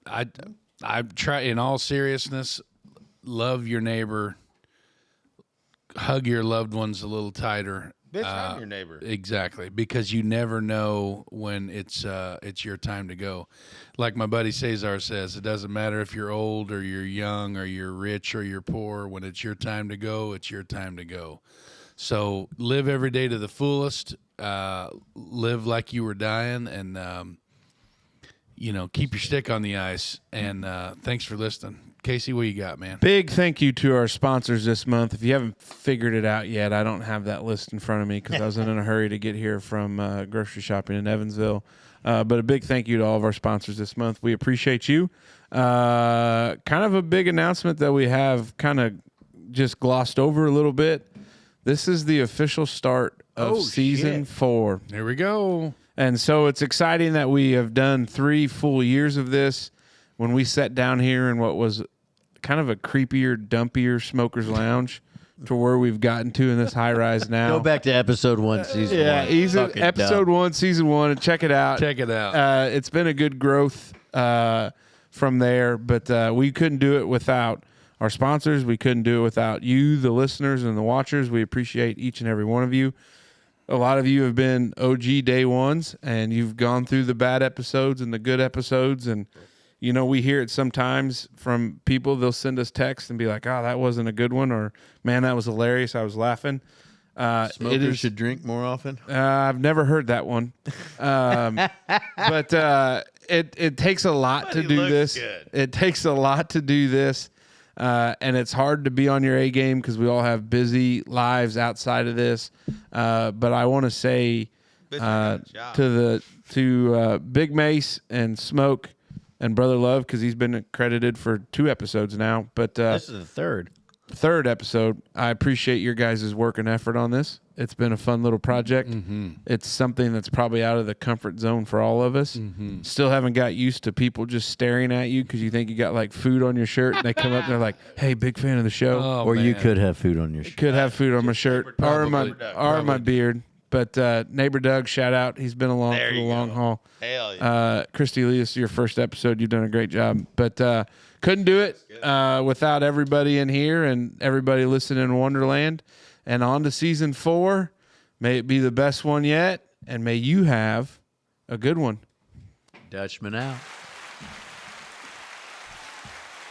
I try, in all seriousness, love your neighbor, hug your loved ones a little tighter. Bitch, I'm your neighbor. Exactly, because you never know when it's your time to go. Like my buddy Cesar says, it doesn't matter if you're old or you're young or you're rich or you're poor. When it's your time to go, it's your time to go. So live every day to the fullest. Live like you were dying, and keep your stick on the ice. And thanks for listening. Casey, what you got, man? Big thank you to our sponsors this month. If you haven't figured it out yet, I don't have that list in front of me because I was in a hurry to get here from grocery shopping in Evansville. But a big thank you to all of our sponsors this month. We appreciate you. Kind of a big announcement that we have kind of just glossed over a little bit. This is the official start of season 4. There we go. And so it's exciting that we have done 3 full years of this. When we sat down here in what was kind of a creepier, dumpier smoker's lounge to where we've gotten to in this high rise now. Go back to episode 1, season 1. Yeah, episode 1, season 1, and check it out. Check it out. It's been a good growth from there, but we couldn't do it without our sponsors. We couldn't do it without you, the listeners and the watchers. We appreciate each and every one of you. A lot of you have been OG day ones, and you've gone through the bad episodes and the good episodes, and we hear it sometimes from people. They'll send us texts and be like, oh, that wasn't a good one, or, man, that was hilarious. I was laughing. Smokers should drink more often. I've never heard that one. But it takes a lot to do this. Good. It takes a lot to do this. And it's hard to be on your A game because we all have busy lives outside of this. But I want to say to Big Mace and Smoke and Brother Love, because he's been credited for 2 episodes now. But this is the 3rd. 3rd episode. I appreciate your guys' work and effort on this. It's been a fun little project. It's something that's probably out of the comfort zone for all of us. Still haven't got used to people just staring at you because you think you got like food on your shirt, and they come up and they're like, "Hey, big fan of the show." Oh, Or you man. could have food on your shirt. Could have food on my shirt or my Probably. beard. But neighbor Doug, shout out. He's been along There for the you long go. haul. Hell yeah. Christy Lee, this is your first episode. You've done a great job. But couldn't do it without everybody in here and everybody listening in Wonderland. And on to season 4. May it be the best one yet. And may you have a good one. Dutchman out.